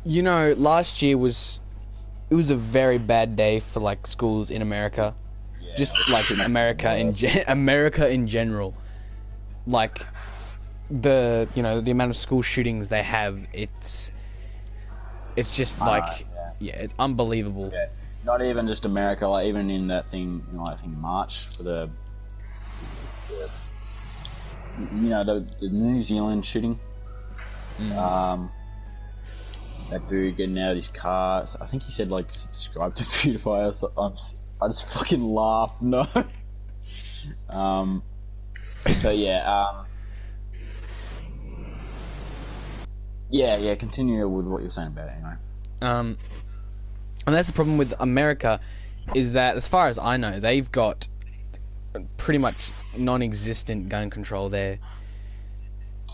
You know, last year was a very bad day for like schools in America. Yeah, Just like America in general. Like the amount of school shootings they have, it's just I know. like, Yeah, yeah, it's unbelievable. yeah. Not even just America. Like even in that thing, I think March for the the New Zealand shooting. That dude getting out of his car. I think he said like subscribe to PewDiePie. So I just fucking laughed. No. But yeah. Continue with what you're saying about it anyway. Um, and that's the problem with America, is that as far as I know, they've got pretty much non-existent gun control there,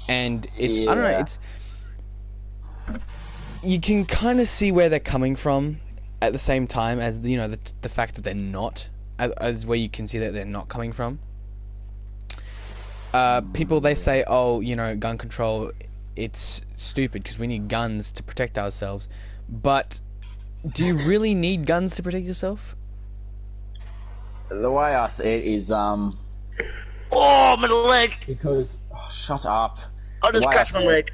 and it's I don't know, Yeah. it's you can kind of see where they're coming from at the same time as the fact that they're not as where you can see that they're not coming from. People they say, oh, gun control, it's stupid because we need guns to protect ourselves, but do you really need guns to protect yourself? The way I see it is Oh, my leg! because shut up. I The just way I scratched my see it, leg.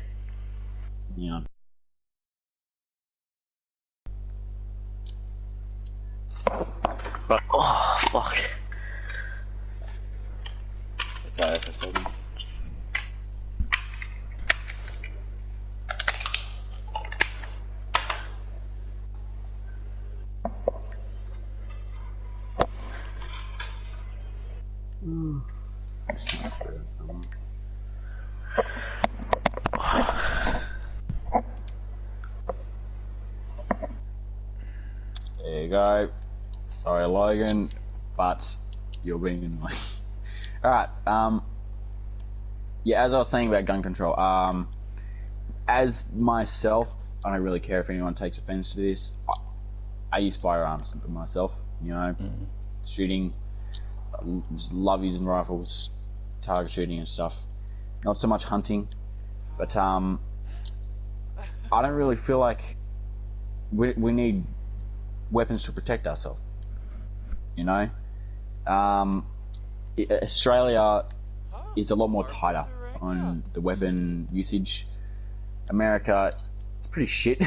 yeah. But, oh, fuck. Okay, for a second. There you go. Sorry, Logan, but you're being annoying. Alright, yeah, as I was saying about gun control, as myself, I don't really care if anyone takes offense to this. I use firearms myself, shooting. I just love using rifles, target shooting and stuff. Not so much hunting, but I don't really feel like we need weapons to protect ourselves. Australia is a lot more tighter on the weapon usage. America, it's pretty shit. I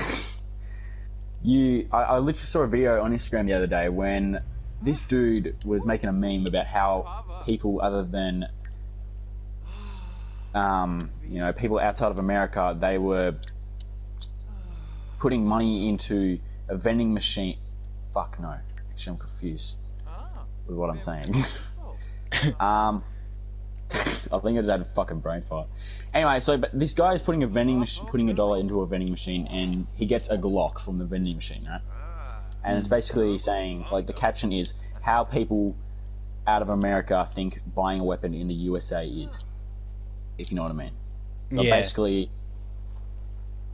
literally saw a video on Instagram the other day when this dude was making a meme about how people other than people outside of America, they were putting money into a vending machine. Fuck no. Actually, I'm confused with what I'm saying. I think I just had a fucking brain fart. Anyway, but this guy is putting putting $1 into a vending machine, and he gets a Glock from the vending machine, right? And it's basically saying, like, the caption is how people out of America think buying a weapon in the USA is, if you know what I mean. So Yeah.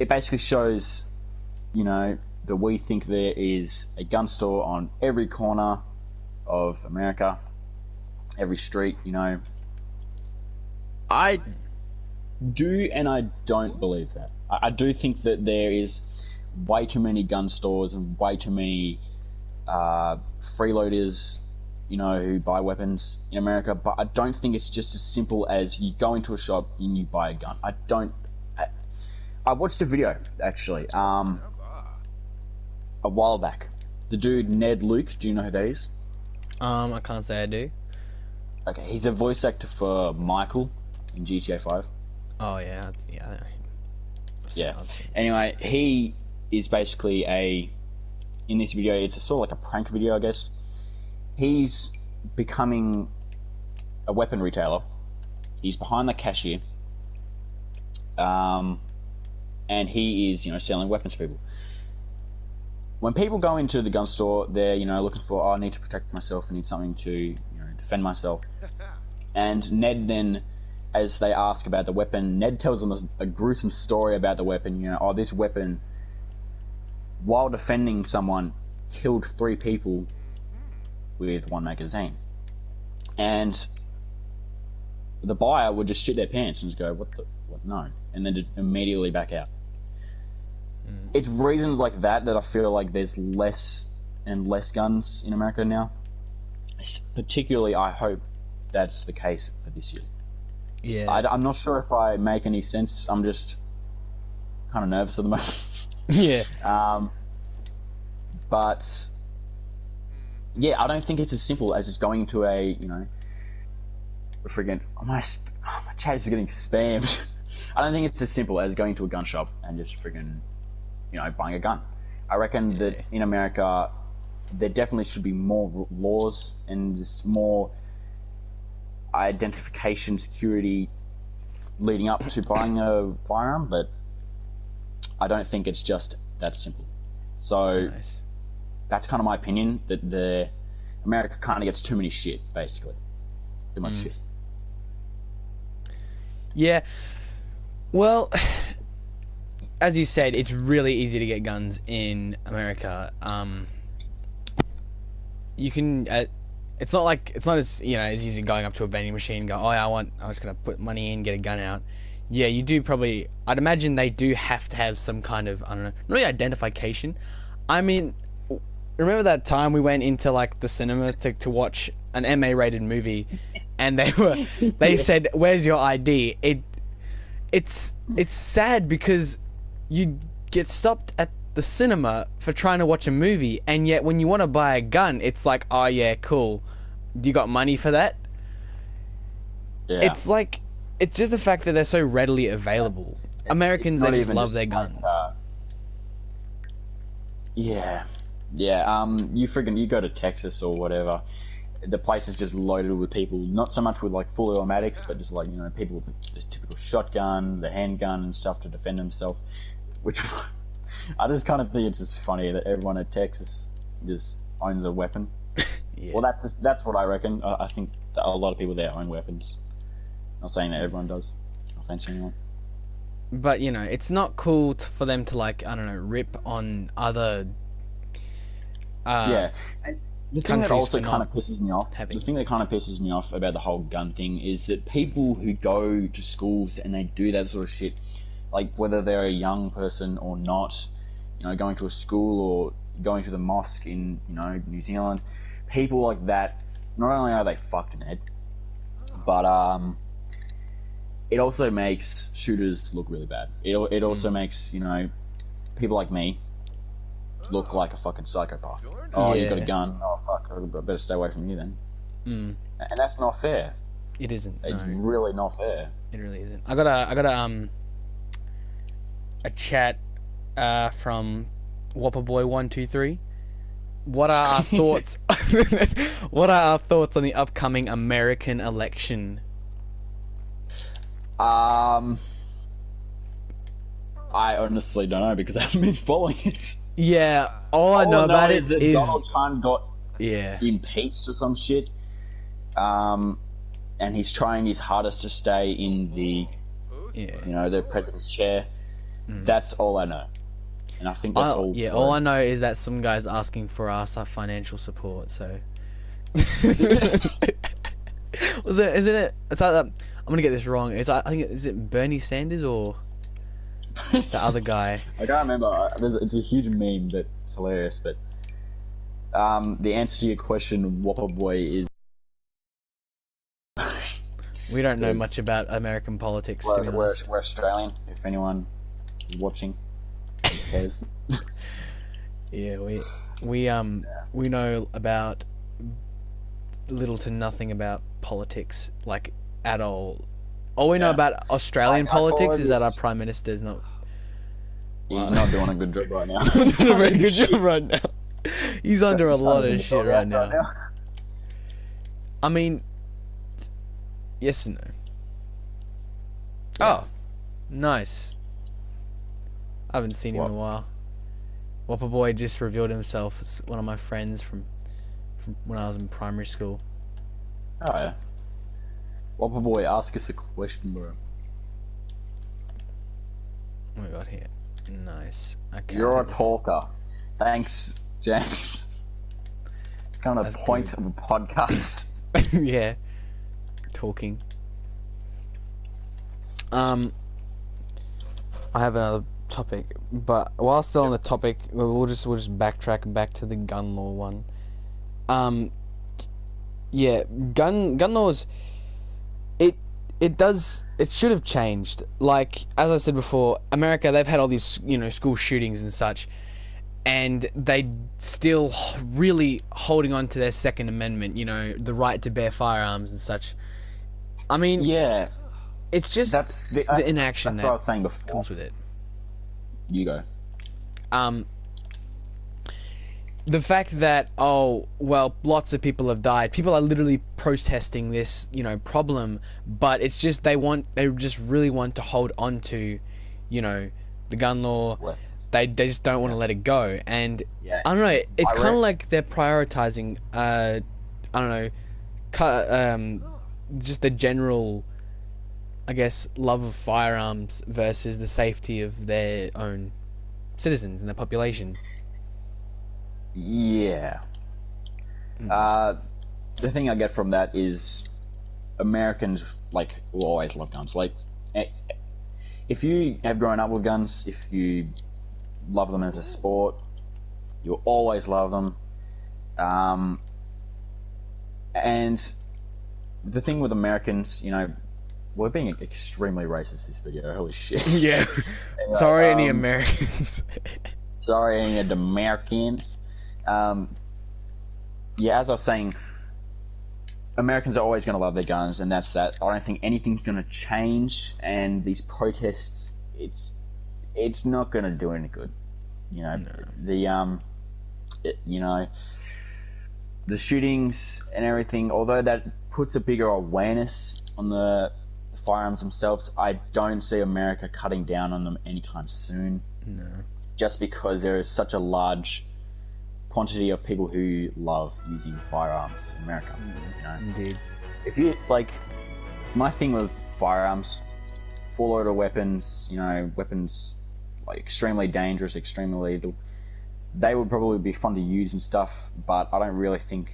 it basically shows, that we think there is a gun store on every corner of America, every street, I do and I don't believe that. I do think that there is way too many gun stores and way too many freeloaders, who buy weapons in America, but I don't think it's just as simple as you go into a shop and you buy a gun. I watched a video, actually, a while back. The dude, Ned Luke, do you know who that is? I can't say I do. Okay, he's a voice actor for Michael in GTA 5. Oh yeah, yeah. Yeah. Anyway, he is basically in this video, it's sort of like a prank video, I guess. He's becoming a weapon retailer. He's behind the cashier. And he is, selling weapons to people. When people go into the gun store, they're, looking for, I need to protect myself, I need something to, defend myself. And Ned then, as they ask about the weapon, Ned tells them a gruesome story about the weapon. This weapon, while defending someone, killed 3 people with 1 magazine. And the buyer would just shit their pants and just go, what, no? And then just immediately back out. It's reasons like that I feel like there's less and less guns in America now. Particularly, I hope that's the case for this year. Yeah. I'm not sure if I make any sense. I'm just kind of nervous at the moment. Yeah. But yeah, I don't think it's as simple as just going to a, friggin' my chat is getting spammed. I don't think it's as simple as going to a gun shop and just friggin', buying a gun. I reckon that in America, there definitely should be more laws and just more identification security leading up to buying a firearm, but I don't think it's just that simple. So that's kind of my opinion, that America kind of gets too many shit, basically. Too much shit. Yeah. Well, as you said, it's really easy to get guns in America. You can. It's not as as easy going up to a vending machine and go, oh, I'm just gonna put money in, get a gun out. Yeah, you do probably. I'd imagine they do have to have some kind of, I don't know, not really identification. I mean, remember that time we went into like the cinema to watch an MA-rated movie, and they said, "Where's your ID?" It's sad because you get stopped at the cinema for trying to watch a movie, and yet when you want to buy a gun, it's like, oh yeah, cool. You got money for that? Yeah. It's just the fact that they're so readily available. Americans, they just love their guns. Yeah. You go to Texas or whatever, the place is just loaded with people, not so much with like full automatics, but just like, people with the typical shotgun, the handgun and stuff to defend themselves, which I just kind of think it's just funny that everyone in Texas just owns a weapon. Yeah. Well, that's what I reckon. I think that a lot of people there own weapons. Not saying that everyone does. No offense to anyone. But, it's not cool for them to, like, I don't know, rip on other yeah. And the thing that also kind of pisses me off, having... the thing that kind of pisses me off about the whole gun thing is that people who go to schools and they do that sort of shit, like whether they're a young person or not, going to a school or going to the mosque in, New Zealand, people like that, not only are they fucked in the head, but it also makes shooters look really bad. It also makes, people like me look like a fucking psychopath. Oh, you got a gun. Oh, fuck, I better stay away from you then. And that's not fair. It isn't. It's really not fair. It really isn't. I got a chat from Whopperboy123. What are our thoughts? What are our thoughts on the upcoming American election? I honestly don't know because I haven't been following it. Yeah, all I know about it is Donald Trump got impeached or some shit. And he's trying his hardest to stay in the the president's chair. That's all I know. And I think that's all. Yeah, all I know is that some guy's asking for our financial support. So, isn't it? It's like, I'm gonna get this wrong. Is it Bernie Sanders or the other guy? I can't remember. It's a huge meme that's hilarious. But the answer to your question, Whopper Boy, is we don't know much about American politics. To be honest. We're Australian. If anyone is watching. Who cares? Yeah, we know about little to nothing about politics, like at all. All we know about Australian politics is that our Prime Minister's not. He's not doing a good job right now. Not doing a very good job right now. He's under a lot of shit right now. I mean, yes and no. Yeah. Oh, nice. I haven't seen him in a while. Whopper Boy just revealed himself as one of my friends from when I was in primary school. Oh yeah. Whopper Boy, ask us a question, bro. What we got here? Nice. Okay. You're a talker. Thanks, James. It's kind of the point of a podcast. Yeah. Talking. I have another topic, but while still on the topic, we'll just backtrack back to the gun law one. Yeah, gun laws. It should have changed. Like as I said before, America, they've had all these school shootings and such, and they still really holding on to their Second Amendment. The right to bear firearms and such. I mean, Yeah, it's just that's the inaction that's what I that was saying before. comes with it. You go. The fact that lots of people have died. People are literally protesting this, problem, but it's just they just really want to hold on to, the gun law. Weapons. They just don't want to let it go, and Yeah. I don't know. It's kind of like they're prioritizing. I don't know, just the general, I guess, love of firearms versus the safety of their own citizens and their population. Yeah. The thing I get from that is Americans will always love guns. If you have grown up with guns, if you love them as a sport, you'll always love them. And the thing with Americans, we're being extremely racist this video. Holy shit. Yeah. Anyway, Sorry, any Americans. Sorry, any of the Americans. Yeah, as I was saying, Americans are always going to love their guns, and that's that. I don't think anything's going to change, and these protests, it's not going to do any good. The shootings and everything, although that puts a bigger awareness on the firearms themselves, I don't see America cutting down on them anytime soon. No. Just because there is such a large quantity of people who love using firearms in America. Indeed. If you my thing with firearms, full auto weapons, weapons extremely dangerous, extremely lethal, they would probably be fun to use and stuff, but I don't really think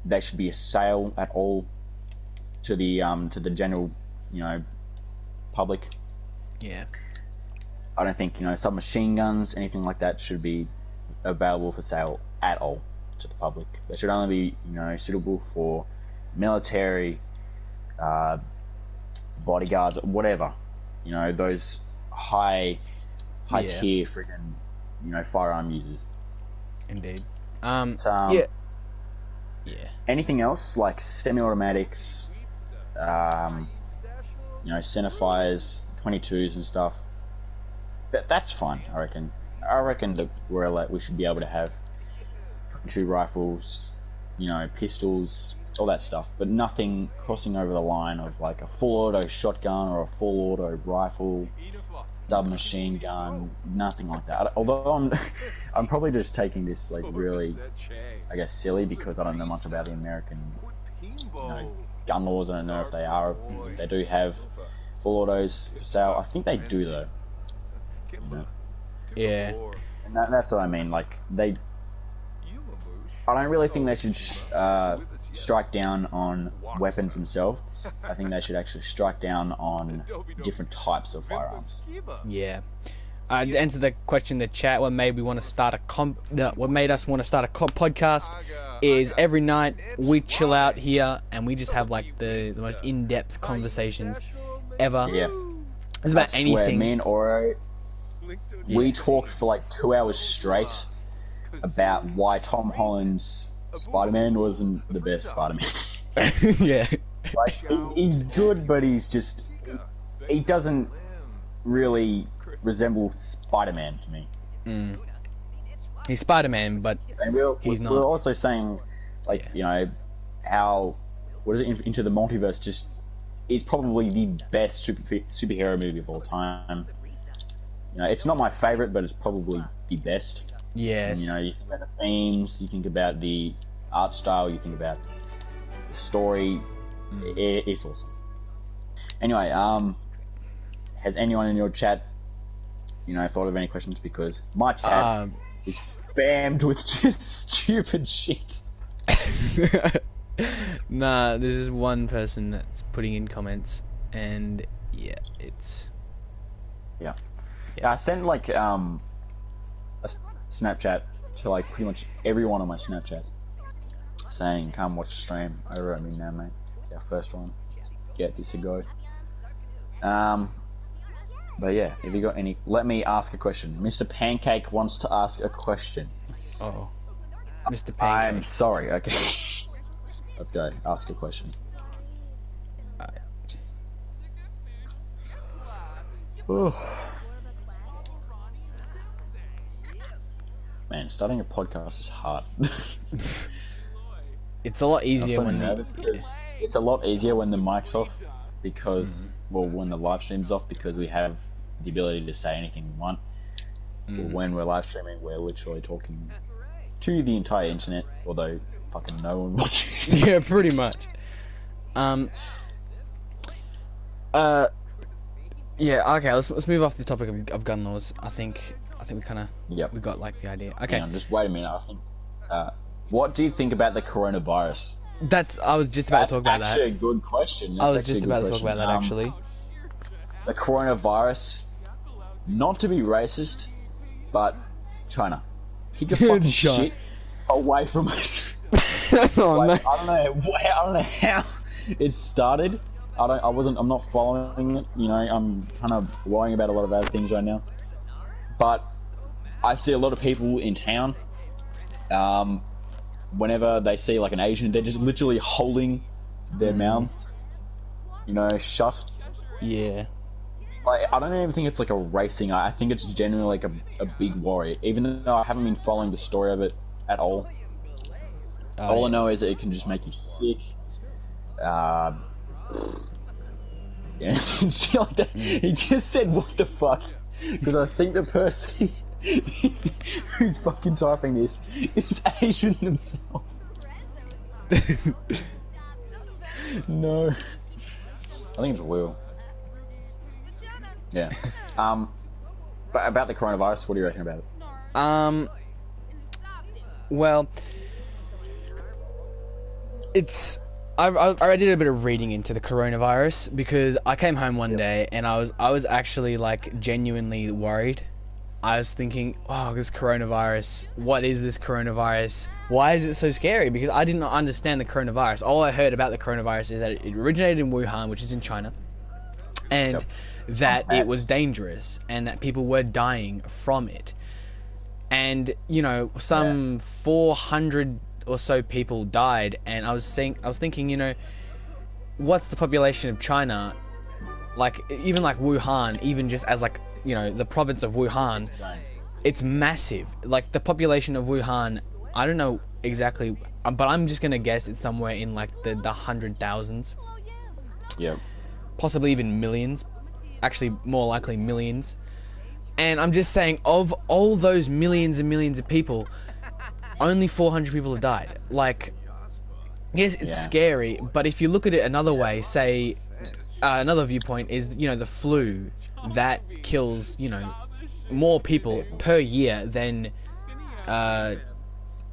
they should be a sale at all to the general, public. Yeah. I don't think submachine guns, anything like that, should be available for sale at all to the public. They should only be suitable for military, bodyguards, whatever. Those high tier freaking firearm users. Indeed. Yeah. Yeah. Anything else like semi-automatics, centerfires, 22s and stuff. That's fine, I reckon. I reckon that we should be able to have 22 rifles, pistols, all that stuff, but nothing crossing over the line of a full auto shotgun or a full auto rifle, submachine gun, nothing like that. Although I'm probably just taking this really, I guess, silly because I don't know much about the American gun laws. I don't know if they do have full autos for sale. I think they do though. Yeah. And that's what I mean. I don't really think they should strike down on weapons themselves. I think they should actually strike down on different types of firearms. Yeah. To answer the question in the chat, what made us want to start a podcast is every night we chill out here and we just have the most in-depth conversations ever. Yeah. It's about anything. Me and Oro, we talked for 2 hours straight about why Tom Holland's Spider-Man wasn't the best Spider-Man. Yeah. He's good, but he doesn't really resemble Spider-Man to me. He's Spider-Man, but he's not. We're also saying, how Into the Multiverse is probably the best superhero movie of all time. It's not my favorite, but it's probably the best. Yes. And, you think about the themes, you think about the art style, you think about the story. It's awesome. Anyway, has anyone in your chat, thought of any questions? Because my chat is spammed with just stupid shit. Nah, this is one person that's putting in comments, and yeah, it's... Yeah. Yeah, I sent like a Snapchat to like pretty much everyone on my Snapchat saying, "Come watch the stream over at MeNanMate, our first one. Get this a go." But yeah, if you got any, let me ask a question. Mr. Pancake wants to ask a question. Oh, Mr. I'm Pancake. sorry. Okay, let's go. Ask a question. Man, starting a podcast is hard. It's a lot easier when it's a lot easier when the mic's off because well, when the live stream's off because we have the ability to say anything we want. But when we're live streaming, we're literally talking to the entire internet, although fucking no one watches. Yeah, pretty much. Yeah. Okay. Let's move off the topic of gun laws. I think we kind of we got like the idea. Okay. Hang on, just wait a minute. I think. What do you think about the coronavirus? I was just about to talk about that. Actually, a good question. I was just about to talk about that actually. The coronavirus, not to be racist, but China, keep your fucking shit away from us. Oh, like, no. I don't know how it started. I'm not following it. You know, I'm kind of worrying about a lot of other things right now. But I see a lot of people in town. Whenever they see like an Asian, they're just literally holding their mouths, you know, shut. Yeah. Like, I don't even think it's like a racing. I think it's genuinely like a big worry. Even though I haven't been following the story of it at all. All I know is that it can just make you sick. Yeah, shit like that. He just said, "What the fuck?" Because I think the person who's fucking typing this is Asian themselves. No, I think it's Will. Yeah. But about the coronavirus, what do you reckon about it? Well, I did a bit of reading into the coronavirus because I came home one day and I was actually like genuinely worried. I was thinking, oh, this coronavirus, what is this coronavirus? Why is it so scary? Because I didn't understand the coronavirus. All I heard about the coronavirus is that it originated in Wuhan, which is in China, and that it was dangerous and that people were dying from it. And, you know, some 400 or so people died, and I was thinking, you know, what's the population of China? Like, even like Wuhan, even just as like, you know, the province of Wuhan, it's massive. Like, the population of Wuhan, I don't know exactly, but I'm just gonna guess it's somewhere in like the 100,000s. Yeah. Possibly even millions. Actually, more likely millions. And I'm just saying, of all those millions and millions of people, only 400 people have died. Like, yes, it's scary, but if you look at it another way, say, another viewpoint is, you know, the flu, that kills, you know, more people per year than the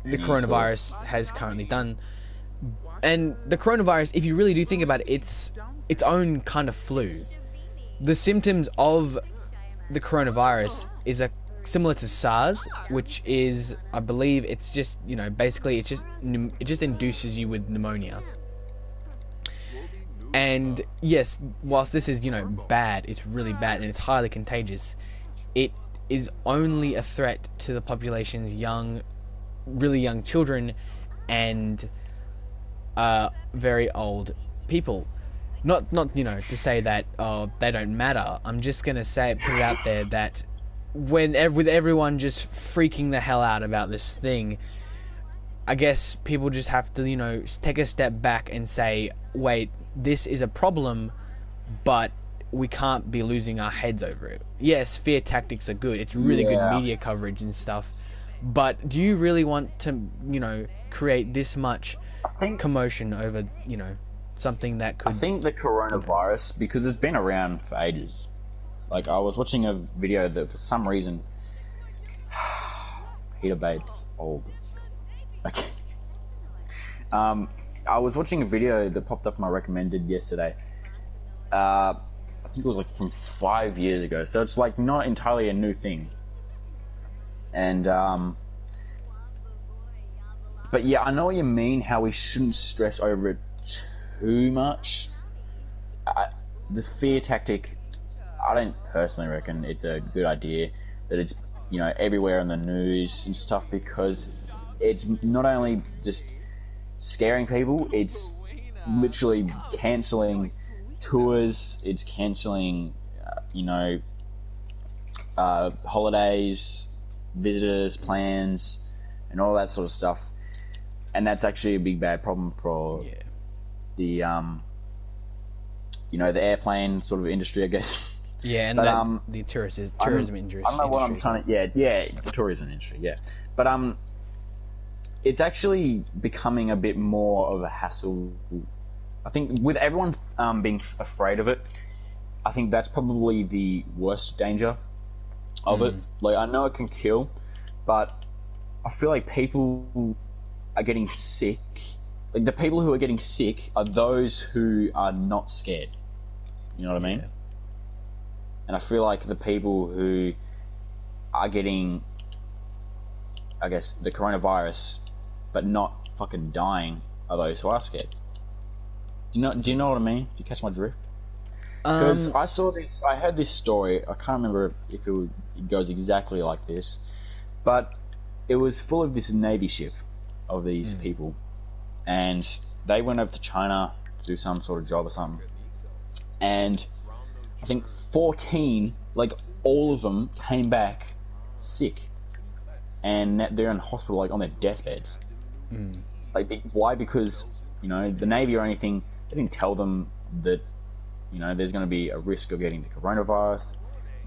coronavirus has currently done. And the coronavirus, if you really do think about it, it's its own kind of flu. The symptoms of the coronavirus is similar to SARS, which is, I believe, it's just, you know, basically it just induces you with pneumonia. And yes, whilst this is, you know, bad, it's really bad and it's highly contagious, it is only a threat to the population's really young children and very old people. Not you know, to say that they don't matter. I'm just gonna put it out there that with everyone just freaking the hell out about this thing, I guess people just have to, you know, take a step back and say, wait, this is a problem, but we can't be losing our heads over it. Yes, fear tactics are good. It's really good media coverage and stuff. But do you really want to, you know, create this much commotion over, you know, something that could... I think the coronavirus, because it's been around for ages. Like, I was watching a video that for some reason... Peter Bates, old. Okay. I was watching a video that popped up my recommended yesterday. I think it was like from 5 years ago, so it's like not entirely a new thing. And but yeah, I know what you mean. How we shouldn't stress over it too much. The fear tactic, I don't personally reckon it's a good idea that it's, you know, everywhere on the news and stuff, because it's not only just scaring people, it's literally cancelling tours, it's cancelling, holidays, visitors, plans, and all that sort of stuff. And that's actually a big bad problem for the the airplane sort of industry, I guess. Yeah, and but, the tourism industry. I don't know what I'm trying to. The tourism industry. Yeah, but it's actually becoming a bit more of a hassle. I think with everyone being afraid of it, I think that's probably the worst danger of it. Like, I know it can kill, but I feel like people are getting sick. Like, the people who are getting sick are those who are not scared. You know what I mean? Yeah. And I feel like the people who are getting, I guess, the coronavirus, but not fucking dying, are those who are scared. Do you know what I mean? Do you catch my drift? Because I heard this story. I can't remember if it goes exactly like this, but it was full of this Navy ship of these people, and they went over to China to do some sort of job or something, and I think 14, like all of them, came back sick, and they're in hospital, like on their deathbeds. Like, why? Because, you know, the Navy or anything, they didn't tell them that, you know, there's going to be a risk of getting the coronavirus.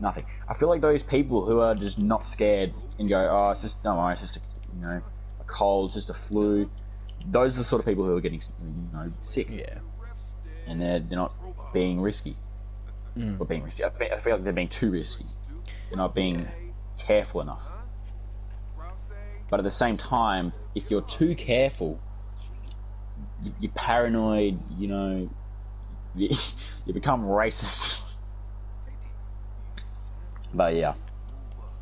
Nothing. I feel like those people who are just not scared and go, oh, it's just, don't worry, it's just a cold, it's just a flu. Those are the sort of people who are getting, sick. Yeah. And they're not being risky. Or being risky. I feel like they're being too risky. They're not being careful enough. But at the same time, if you're too careful, you're paranoid, you become racist. But yeah.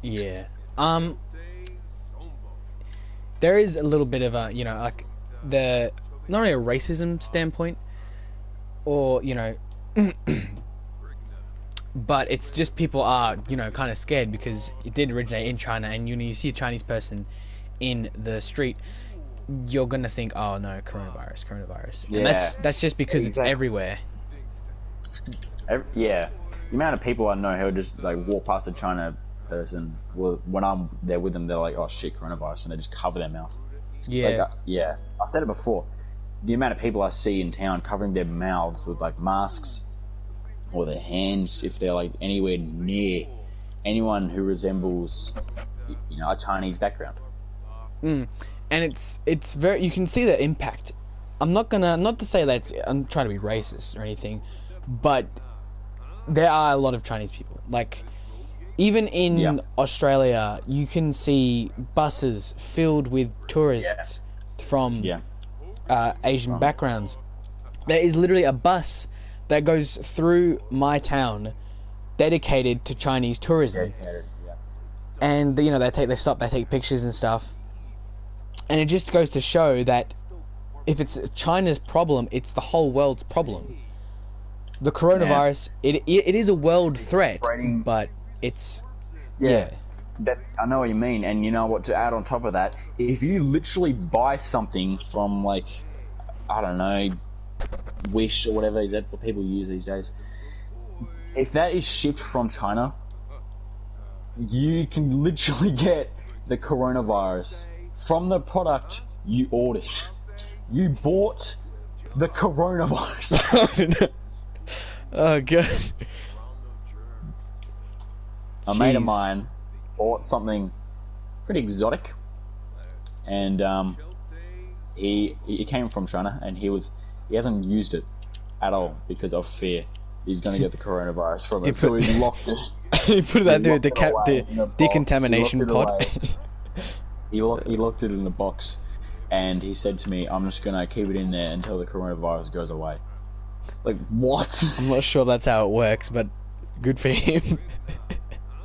Yeah. There is a little bit of a, like, not only a racism standpoint, or, but it's just people are, kind of scared because it did originate in China, and you see a Chinese person in the street, you're gonna think, oh no, coronavirus. Yeah. And that's just because it's everywhere. The amount of people I know who just like walk past a China person, well, when I'm there with them, they're like, oh shit, coronavirus, and they just cover their mouth. Yeah. I said it before. The amount of people I see in town covering their mouths with like masks, or their hands if they're like anywhere near anyone who resembles, a Chinese background. And it's very, you can see the impact. I'm not to say that I'm trying to be racist or anything, but there are a lot of Chinese people. Like, even in Australia, you can see buses filled with tourists from Asian backgrounds. There is literally a bus that goes through my town dedicated to Chinese tourism. And, they stop, they take pictures and stuff. And it just goes to show that if it's China's problem, it's the whole world's problem. The coronavirus, it is a world threat, but it's... That, I know what you mean, and you know what, to add on top of that, if you literally buy something from, like, I don't know, Wish or whatever, that's what people use these days, if that is shipped from China, you can literally get the coronavirus from the product you ordered. You bought the coronavirus. Oh, God. A mate of mine bought something pretty exotic, and he came from China, and he hasn't used it at all because of fear he's going to get the coronavirus from it. So he locked it. He put that through the decontamination pod. He locked it in a box, and he said to me, "I'm just going to keep it in there until the coronavirus goes away." Like, what? I'm not sure that's how it works, but good for him.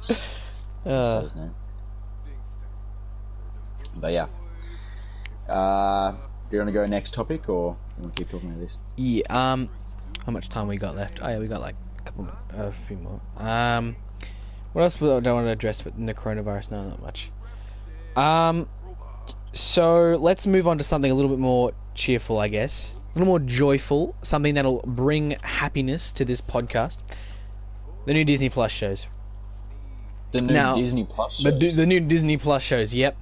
Say his name. But yeah. Do you want to go next topic, or you want to keep talking about this? Yeah. How much time we got left? Oh yeah, we got like a few more. What else do I want to address with the coronavirus? No, not much. So let's move on to something a little bit more cheerful, I guess. A little more joyful. Something that'll bring happiness to this podcast. The new Disney Plus shows. The new Disney Plus shows? The new Disney Plus shows, yep.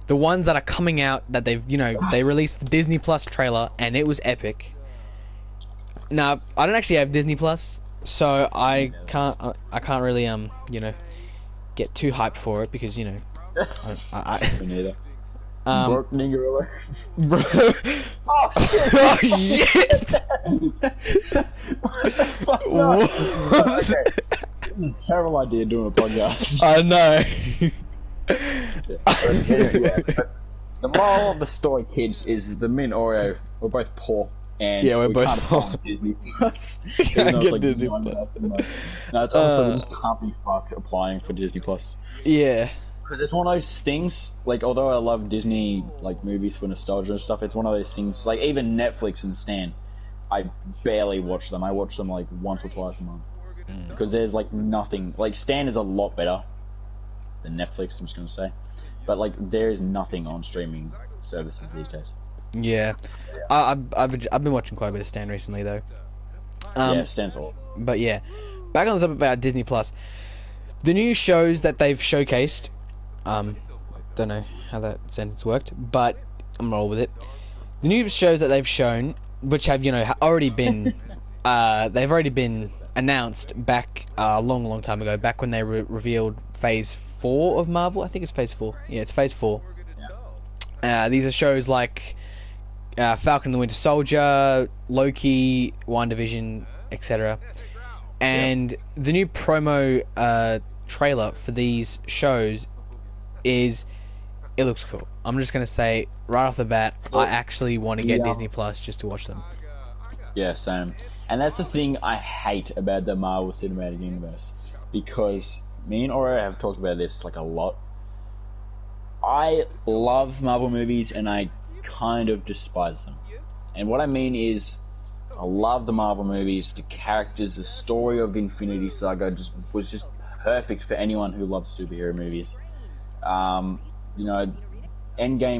The ones that are coming out that they've, they released the Disney Plus trailer and it was epic. Now, I don't actually have Disney Plus, so I can't really, get too hyped for it because, Me neither. Broke nigger Bro. Oh shit! Oh, shit! Okay. This is a terrible idea doing a podcast. I know. The moral of the story, kids, is the me and Oreo, we're both poor. And yeah, we're we both can't poor. afford Disney Plus. Can't get like, Disney Plus. No, it's honestly, we just can't be fucked applying for Disney Plus. Yeah. Because it's one of those things, like, although I love Disney, like, movies for nostalgia and stuff, it's one of those things, like, even Netflix and Stan, I barely watch them. I watch them, like, once or twice a month. Because there's, like, nothing, like, Stan is a lot better than Netflix, I'm just going to say. But, like, there is nothing on streaming services these days. Yeah. I've been watching quite a bit of Stan recently, though. Yeah, Stan's all. But, yeah. Back on the topic about Disney Plus. The new shows that they've showcased... don't know how that sentence worked, but I'm roll with it. The new shows that they've shown, which have already been, they've already been announced back a long time ago. Back when they revealed Phase 4 of Marvel, I think it's Phase 4. Yeah, it's Phase 4. These are shows like Falcon and the Winter Soldier, Loki, WandaVision, etc. And the new promo trailer for these shows it looks cool. I'm just gonna say right off the bat, I actually want to get Disney Plus just to watch them. Yeah, same. And that's the thing I hate about the Marvel Cinematic Universe, because me and Oreo have talked about this like a lot. I love Marvel movies and I kind of despise them. And what I mean is, I love the Marvel movies, the characters, the story of Infinity Saga was just perfect for anyone who loves superhero movies. Endgame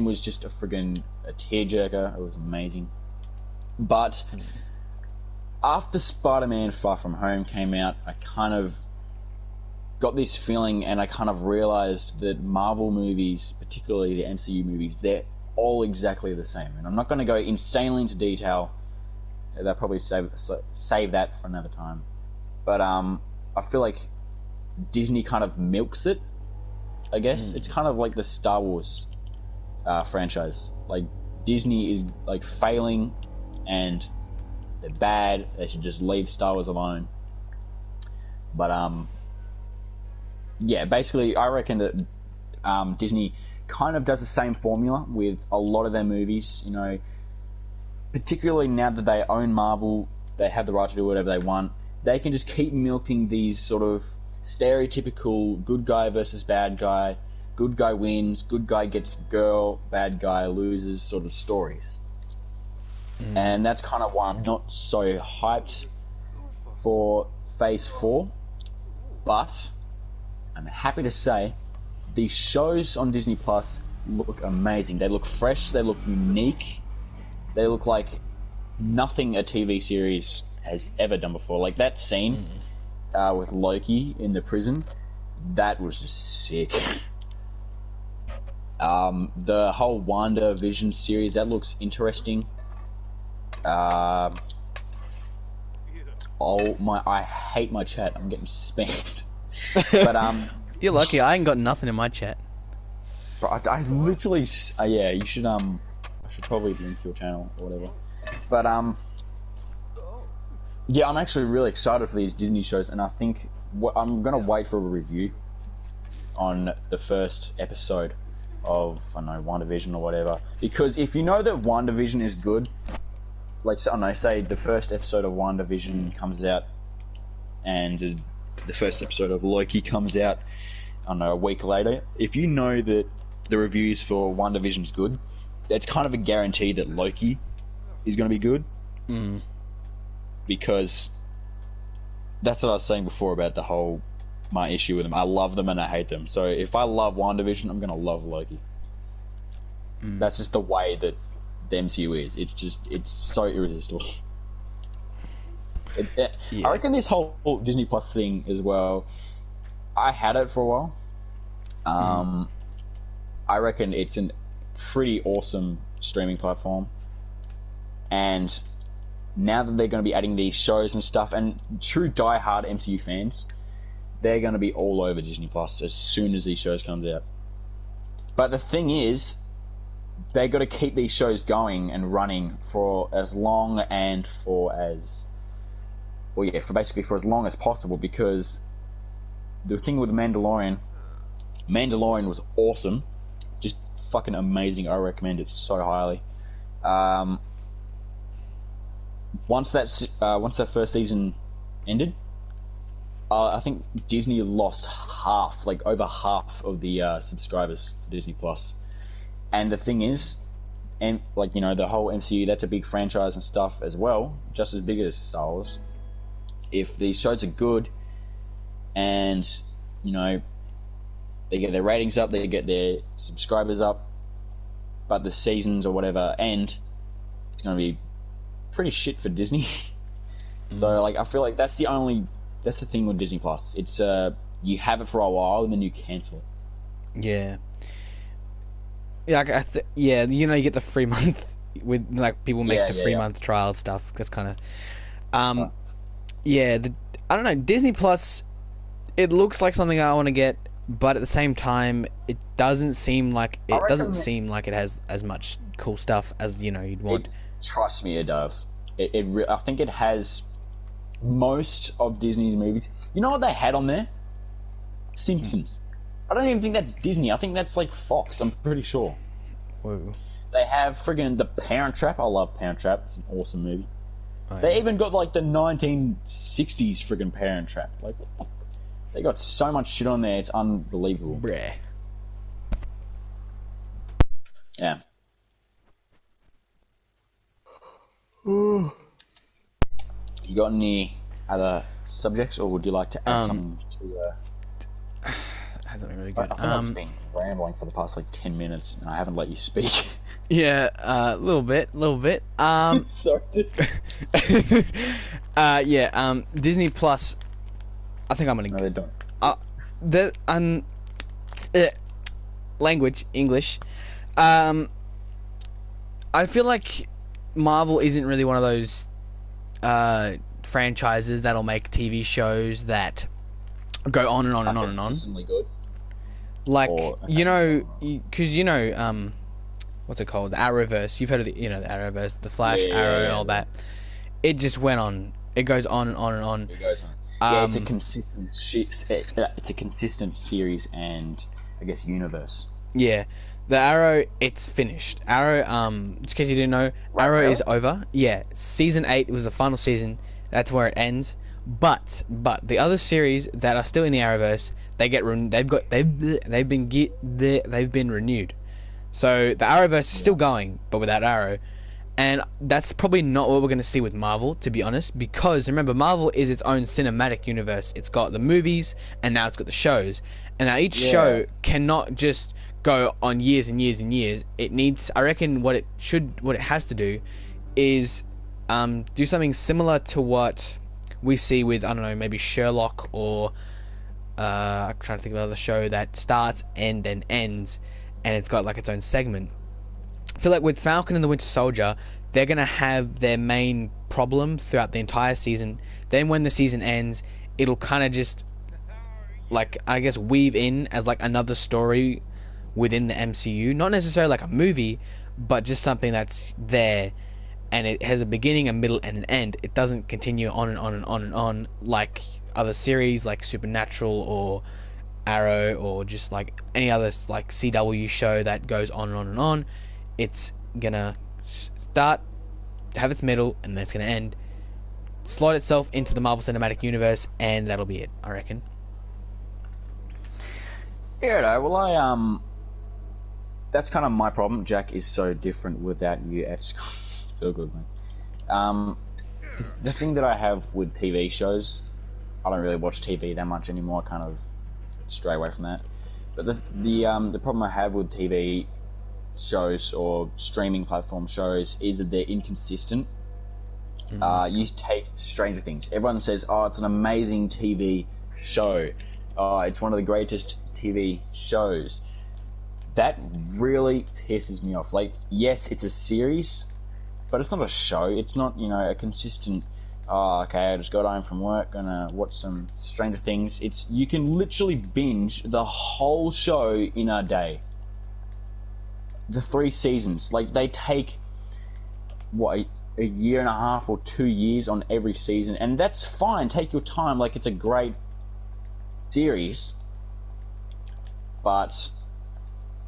was just a tearjerker. It was amazing. But after Spider-Man Far From Home came out, I kind of got this feeling, and I kind of realized that Marvel movies, particularly the MCU movies, they're all exactly the same. And I'm not going to go insanely into detail. They'll probably save that for another time. But I feel like Disney kind of milks it, I guess. It's kind of like the Star Wars franchise. Like, Disney is like failing and they're bad. They should just leave Star Wars alone. But yeah, basically I reckon that Disney kind of does the same formula with a lot of their movies, particularly now that they own Marvel, they have the right to do whatever they want. They can just keep milking these sort of stereotypical good guy versus bad guy, good guy wins, good guy gets girl, bad guy loses sort of stories. And that's kind of why I'm not so hyped for Phase 4. But I'm happy to say these shows on Disney Plus look amazing. They look fresh, they look unique, they look like nothing a TV series has ever done before. Like that scene with Loki in the prison, that was just sick. The whole WandaVision series, that looks interesting. I hate my chat. I'm getting spammed. But You're lucky. I ain't got nothing in my chat. bro, I literally yeah. You should I should probably link your channel or whatever. But yeah, I'm actually really excited for these Disney shows, and I think I'm gonna wait for a review on the first episode of WandaVision or whatever. Because if you know that WandaVision is good, like, I don't know, say the first episode of WandaVision comes out, and the first episode of Loki comes out, I don't know, a week later. If you know that the reviews for WandaVision's good, it's kind of a guarantee that Loki is going to be good. Mm. Because that's what I was saying before about the whole my issue with them. I love them and I hate them. So if I love WandaVision, I'm gonna love Loki. That's just the way that the MCU is. It's so irresistible. Yeah. I reckon this whole Disney Plus thing as well. I had it for a while. I reckon it's a pretty awesome streaming platform, and now that they're going to be adding these shows and stuff, and true die-hard MCU fans, they're going to be all over Disney Plus as soon as these shows come out. But the thing is, they got to keep these shows going and running for as long and for as long as possible, because the thing with Mandalorian was awesome, just fucking amazing. I recommend it so highly. Once that first season ended, I think Disney lost over half of the subscribers to Disney Plus. And the thing is, and the whole MCU, that's a big franchise and stuff as well, just as big as Star Wars. If these shows are good, and they get their ratings up, they get their subscribers up, but the seasons or whatever end, it's going to be pretty shit for Disney. So I feel like that's the thing with Disney Plus. It's you have it for a while and then you cancel it. Yeah. Yeah, you get the free month with people make the free month trial stuff. That's kind of I don't know, Disney Plus, it looks like something I want to get, but at the same time it doesn't seem like it has as much cool stuff as you'd want. Trust me, it does. I think it has most of Disney's movies. You know what they had on there? Simpsons. I don't even think that's Disney. I think that's Fox. I'm pretty sure. Whoa. They have friggin' The Parent Trap. I love Parent Trap. It's an awesome movie. Oh, yeah. They even got the 1960s friggin' Parent Trap. They got so much shit on there. It's unbelievable. Bruh. Yeah. You got any other subjects, or would you like to add something to? Hasn't been really good. I think I've been rambling for the past 10 minutes, and I haven't let you speak. Yeah, a little bit. Sorry. Disney Plus. I think I'm gonna. No, they don't. Language English. I feel like Marvel isn't really one of those franchises that'll make TV shows that go on and on and on and on. Consistently good. Because what's it called? The Arrowverse. You've heard of the Arrowverse, the Flash, Arrow, and all that. It just went on. It goes on and on and on. It goes on. It's a consistent it's a consistent series and I guess universe. Yeah. The Arrow, it's finished. Arrow, just in case you didn't know, Arrow is over. Yeah, season 8 was the final season. That's where it ends. But the other series that are still in the Arrowverse, they've been renewed. So the Arrowverse is still going, but without Arrow. And that's probably not what we're going to see with Marvel, to be honest, because remember, Marvel is its own cinematic universe. It's got the movies, and now it's got the shows. And now each show cannot just go on years and years and years. It needs, I reckon, what it has to do is do something similar to what we see with, I don't know, maybe Sherlock, or I'm trying to think of another show that starts and then ends, and it's got its own segment. I feel like with Falcon and the Winter Soldier, they're going to have their main problem throughout the entire season. Then when the season ends, it'll kind of just, I guess, weave in as another story within the MCU. Not necessarily a movie, but just something that's there, and it has a beginning, a middle, and an end. It doesn't continue on and on and on and on like other series like Supernatural or Arrow, or just any other CW show that goes on and on and on. It's gonna start, have its middle, and then it's going to end. Slot itself into the Marvel Cinematic Universe, and that'll be it, I reckon. Yeah, no, well, that's kind of my problem. Jack is so different without you at school. So good, man. The thing that I have with TV shows, I don't really watch TV that much anymore. I kind of stray away from that. But the problem I have with TV shows or streaming platform shows is that they're inconsistent. You take Stranger Things. Everyone says, "Oh, it's an amazing TV show. Oh, it's one of the greatest TV shows." That really pisses me off. Like, yes, it's a series, but it's not a show. It's not, a consistent. Oh, okay, I just got home from work, gonna watch some Stranger Things. You can literally binge the whole show in a day. The 3 seasons, like they take what a year and a half or 2 years on every season, and that's fine. Take your time. Like, it's a great series, but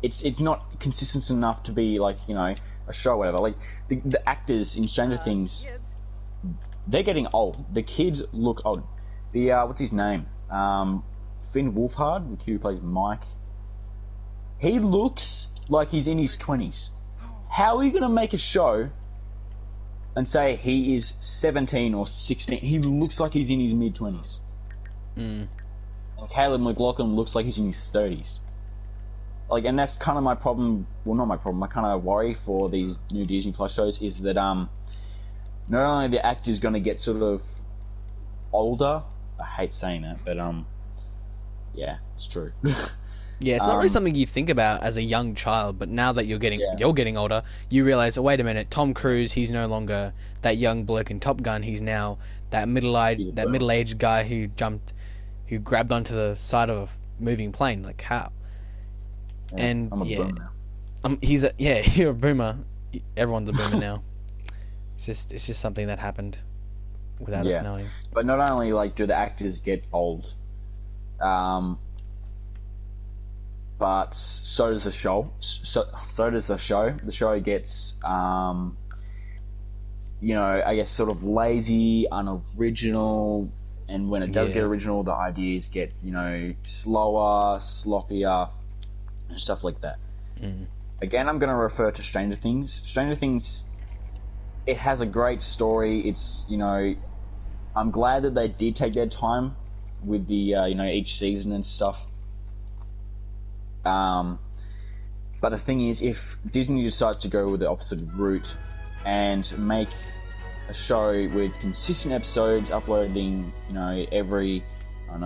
it's not consistent enough to be like a show or whatever. Like the actors in Stranger Things, they're getting old. The kids look old. The what's his name? Finn Wolfhard, the kid who plays Mike. He looks like he's in his 20s. How are you gonna make a show and say he is 17 or 16? He looks like he's in his mid-20s. And Caleb McLaughlin looks like he's in his 30s. Like, and that's kind of my problem. Well, not my problem. My kind of worry for these new Disney Plus shows is that not only the actor's going to get sort of older. I hate saying that, but yeah, it's true. Yeah, it's not really something you think about as a young child, but now that you're getting older, you realize, oh, wait a minute, Tom Cruise, he's no longer that young bloke in Top Gun. He's now that middle-aged guy who grabbed onto the side of a moving plane. Like, how? Yeah, and I'm a yeah, boomer now. You're a boomer. Everyone's a boomer now. It's just something that happened without us knowing. But not only do the actors get old, but so does the show. So does the show. The show gets, I guess sort of lazy, unoriginal, and when it does get original, the ideas get, slower, sloppier, and stuff like that. Again, I'm going to refer to Stranger Things. Stranger Things, it has a great story. It's, I'm glad that they did take their time with the, each season and stuff. But the thing is, if Disney decides to go with the opposite route and make a show with consistent episodes uploading, every,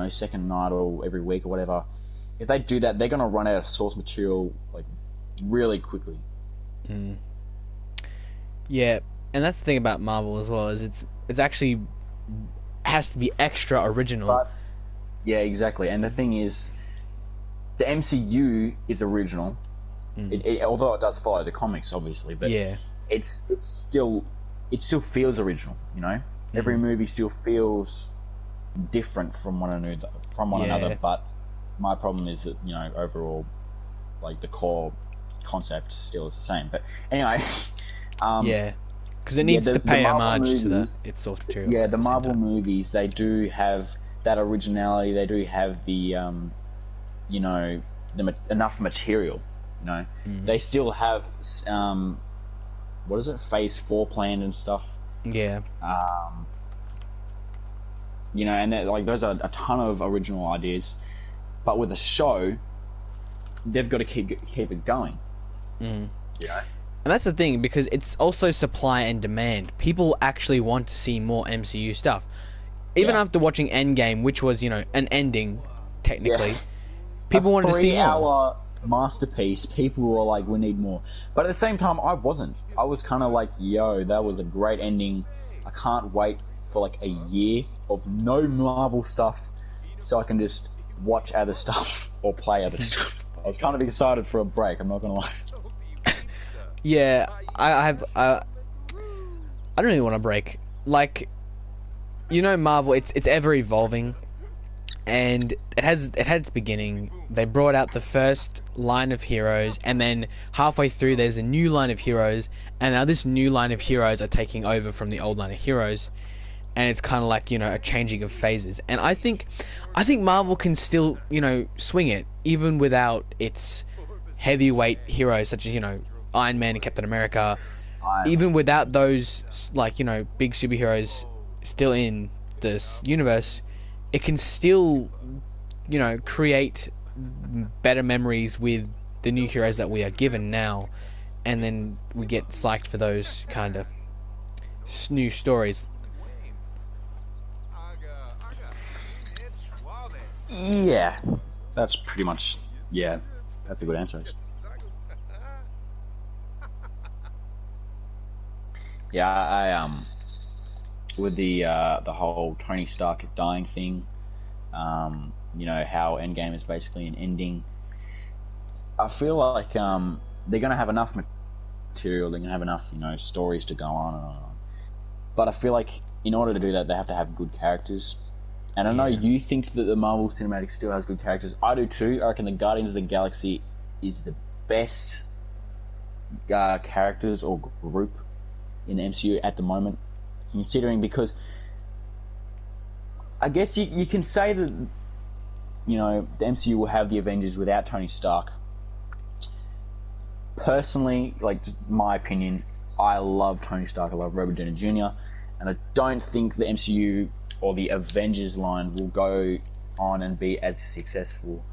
second night or every week or whatever, if they do that, they're going to run out of source material, really quickly. Yeah, and that's the thing about Marvel as well, is it's actually has to be extra original. But, yeah, exactly. And the thing is, the MCU is original, although it does follow the comics, obviously. But it still feels original. Every movie still feels different from one another. But my problem is that overall, the core concept still is the same. But anyway, because it needs to pay homage to its source material. Yeah, the Marvel movies, they do have that originality. They do have the enough material. They still have what is it, Phase 4 planned and stuff. Yeah. And those are a ton of original ideas, but with a show, they've got to keep it going. And that's the thing, because it's also supply and demand. People actually want to see more MCU stuff. Even after watching Endgame, which was, an ending, technically, people wanted to see more. A 3-hour masterpiece, people were like, we need more. But at the same time, I wasn't. I was kind of like, yo, that was a great ending. I can't wait for a year of no Marvel stuff so I can just watch other stuff or play other stuff. I was kind of excited for a break, I'm not going to lie. Yeah, I don't really want a break. Marvel, it's ever evolving. and it had its beginning. They brought out the first line of heroes, and then halfway through there's a new line of heroes, and now this new line of heroes are taking over from the old line of heroes, and it's kind of like, you know, a changing of phases. And I think Marvel can still, you know, swing it even without its heavyweight heroes such as, you know, Iron Man and Captain America. Even without those, like, you know, big superheroes still in this universe, it can still, you know, create better memories with the new heroes that we are given now, and then we get psyched for those kind of new stories. Yeah, that's pretty much, yeah, that's a good answer. Yeah, I with the whole Tony Stark dying thing, you know, how Endgame is basically an ending. I feel like they're gonna have enough material, they're gonna have enough, you know, stories to go on and on. But I feel like in order to do that, they have to have good characters. And I know you think that the Marvel Cinematic still has good characters. I do too. I reckon the Guardians of the Galaxy is the best characters or group in the MCU at the moment, considering, because I guess you can say that, you know, the MCU will have the Avengers without Tony Stark. Personally, like, my opinion, I love Tony Stark, I love Robert Downey Jr., and I don't think the MCU or the Avengers line will go on and be as successful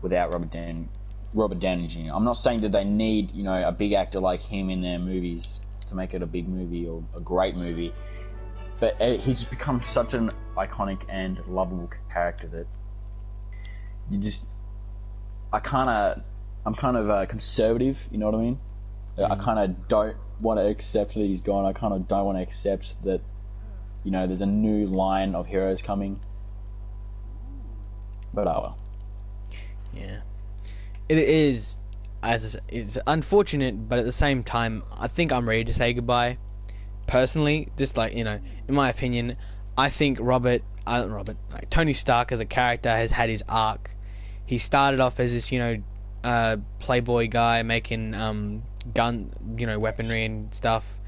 without Robert Downey Jr. I'm not saying that they need, you know, a big actor like him in their movies to make it a big movie or a great movie, but he's become such an iconic and lovable character that I'm kind of conservative, you know what I mean? I kind of don't want to accept that he's gone. I kind of don't want to accept that, you know, there's a new line of heroes coming. But oh well. Yeah. It is, as I said, it's unfortunate, but at the same time, I think I'm ready to say goodbye. Personally, just like, you know, in my opinion, I think Tony Stark as a character has had his arc. He started off as this, you know, playboy guy making weaponry and stuff,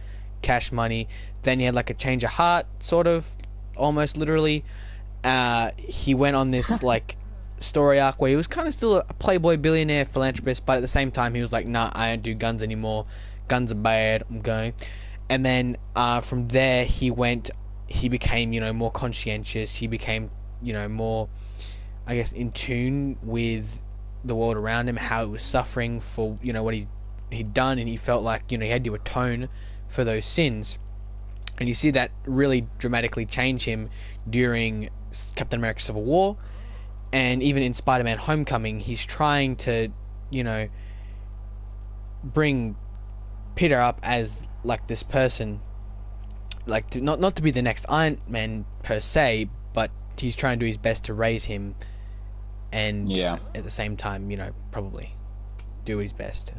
cash money. Then he had like a change of heart, sort of, almost literally. He went on this like story arc where he was kind of still a playboy billionaire philanthropist, but at the same time he was like, nah, I don't do guns anymore, guns are bad, I'm going. And then from there he became, you know, more conscientious. He became, you know, more, I guess, in tune with the world around him, how it was suffering for, you know, what he'd done, and he felt like, you know, he had to atone for those sins. And you see that really dramatically change him during Captain America Civil War, and even in Spider-Man Homecoming, he's trying to, you know, bring Peter up as like this person, like not to be the next Iron Man per se, but he's trying to do his best to raise him, and at the same time, you know, probably do his best.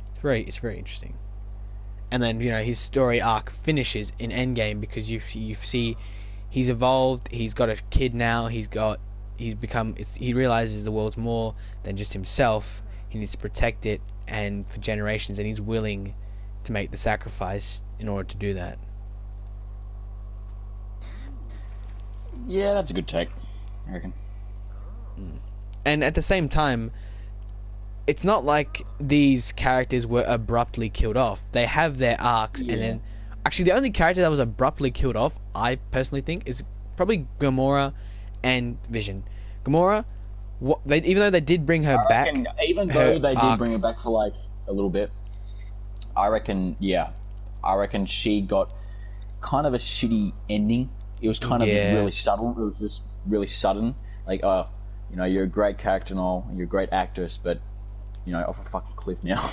It's very interesting. And then, you know, his story arc finishes in Endgame because you see he's evolved. He's got a kid now. He realizes the world's more than just himself. He needs to protect it and for generations, and he's willing to make the sacrifice in order to do that. Yeah, that's a good take, I reckon. And at the same time, it's not like these characters were abruptly killed off. They have their arcs, and then actually the only character that was abruptly killed off, I personally think, is probably Gamora and Vision. Gamora, even though they did bring her back, even though they did bring her back for like a little bit, I reckon she got kind of a shitty ending. It was kind of really subtle. It was just really sudden. Like, you know, you're a great character and all, and you're a great actress, but, you know, off a fucking cliff now.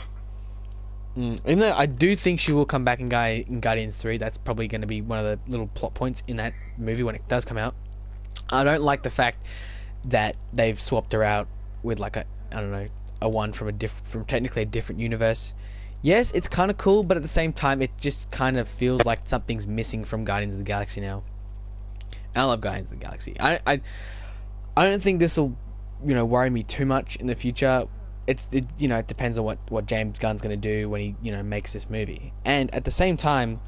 Even though I do think she will come back in Guardians 3, that's probably going to be one of the little plot points in that movie when it does come out. I don't like the fact that they've swapped her out with like a one from technically a different universe. Yes, it's kind of cool, but at the same time, it just kind of feels like something's missing from Guardians of the Galaxy now. I love Guardians of the Galaxy. I don't think this will, worry me too much in the future. It depends on what James Gunn's going to do when he, makes this movie. And at the same time,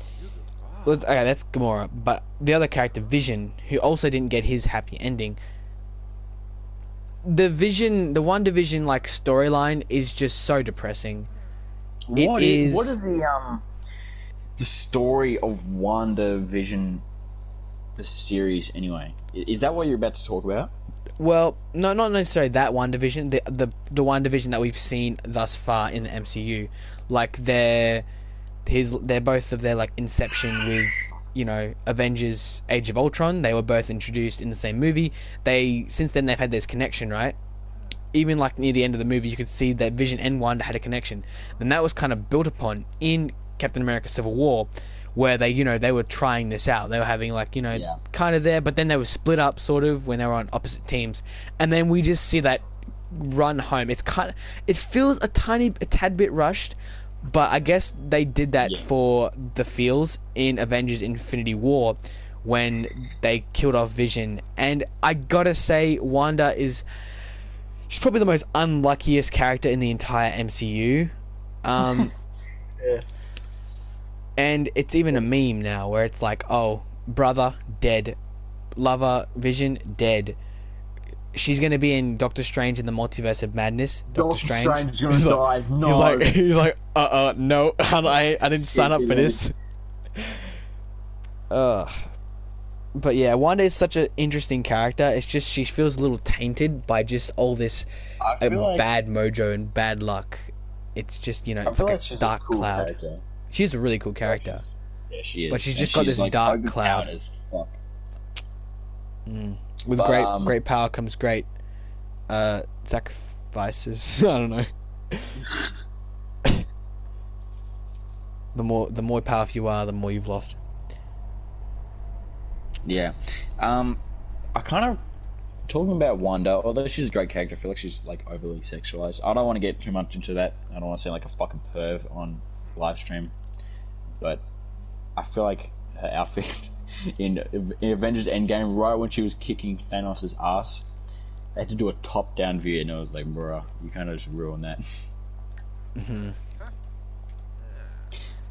okay, that's Gamora, but the other character, Vision, who also didn't get his happy ending. The WandaVision like storyline is just so depressing. What is the story of WandaVision, the series anyway? Is that what you're about to talk about? Well, no, not necessarily that WandaVision. The WandaVision that we've seen thus far in the MCU, like they're both of their like inception with Avengers: Age of Ultron. They were both introduced in the same movie. Since then they've had this connection, right? Even like near the end of the movie, you could see that Vision and Wanda had a connection. Then that was kind of built upon in Captain America: Civil War, where they were trying this out. They were having like kind of there, but then they were split up sort of when they were on opposite teams, and then we just see that run home. It feels a tad bit rushed, but I guess they did that for the feels in Avengers: Infinity War when they killed off Vision. And I gotta say, she's probably the most unluckiest character in the entire MCU. Yeah. And it's even a meme now where it's like, oh, brother, dead. Lover, Vision, dead. She's going to be in Doctor Strange in the Multiverse of Madness. Doctor Strange is gonna die. No. He's like, no, I didn't sign up for this. But yeah, Wanda is such an interesting character. It's just she feels a little tainted by just all this bad mojo and bad luck. It's just, it's like a dark cloud. Character. She's a really cool character. Yeah, she is. But she's just got this like dark cloud. As fuck. With great power comes great sacrifices. I don't know. The more powerful you are, the more you've lost. Yeah. I kind of talking about Wanda, although she's a great character, I feel like she's like overly sexualized. I don't want to get too much into that. I don't want to sound like a fucking perv on live stream, but I feel like her outfit in Avengers Endgame, right when she was kicking Thanos' ass, they had to do a top-down view, and I was like, bruh, you kind of just ruined that. Mm-hmm.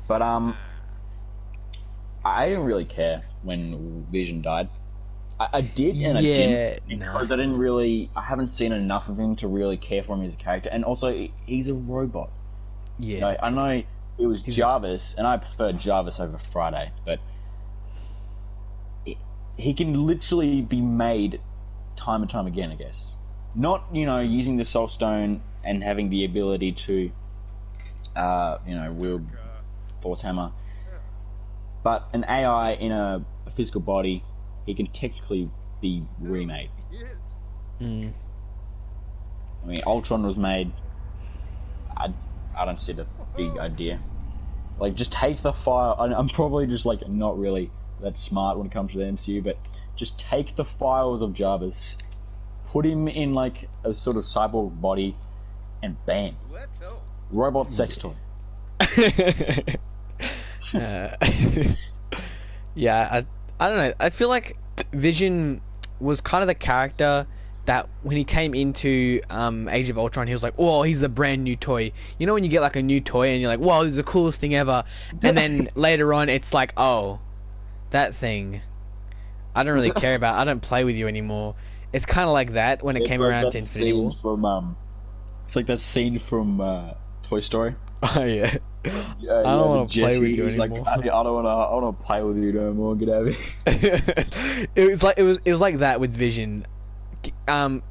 But I didn't really care when Vision died. I did and I didn't, because I haven't seen enough of him to really care for him as a character, and also he's a robot. Yeah, I know it was Jarvis, and I prefer Jarvis over Friday, but he can literally be made time and time again, I guess. Not, using the Soul Stone and having the ability to, wield Thor's hammer, but an AI in a physical body, he can technically be remade. Mm. I mean, Ultron was made. I don't see the big idea. Like, just take the file. I'm probably just like not really that smart when it comes to the MCU, but just take the files of Jarvis, put him in like a sort of cyborg body, and bam, robot sex toy. Yeah, I don't know. I feel like Vision was kind of the character that when he came into Age of Ultron, he was like, "Oh, he's a brand new toy." You know when you get like a new toy and you're like, "Whoa, this is the coolest thing ever," and then later on, it's like, "Oh, that thing, I don't really care about. I don't play with you anymore." It's kind of like that when it came like around to Infinity War. It's like that scene from Toy Story. Oh yeah. I don't want to play with you anymore. Like, I don't want to play with you no more. Get out of here. it was like that with Vision.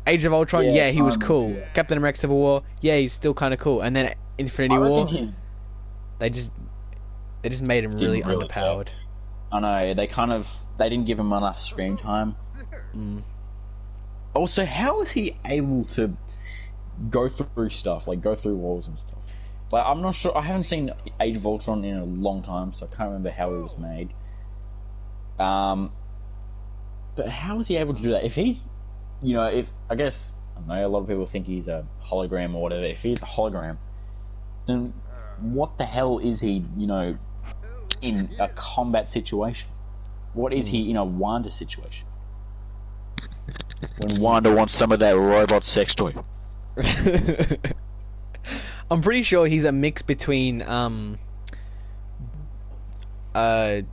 Age of Ultron, yeah, he was cool. Yeah. Captain America: Civil War, yeah, he's still kind of cool. And then Infinity War, they just made him really underpowered. I know they didn't give him enough screen time. Mm. Also, how is he able to go through stuff, like go through walls and stuff? Like, I'm not sure. I haven't seen Age of Ultron in a long time, so I can't remember how it was made. But how is he able to do that? If he, if I guess I don't know, a lot of people think he's a hologram or whatever. If he's a hologram, then what the hell is he? In a combat situation, what is he in a Wanda situation? when Wanda wants some of that robot sex toy. I'm pretty sure he's a mix between I'm probably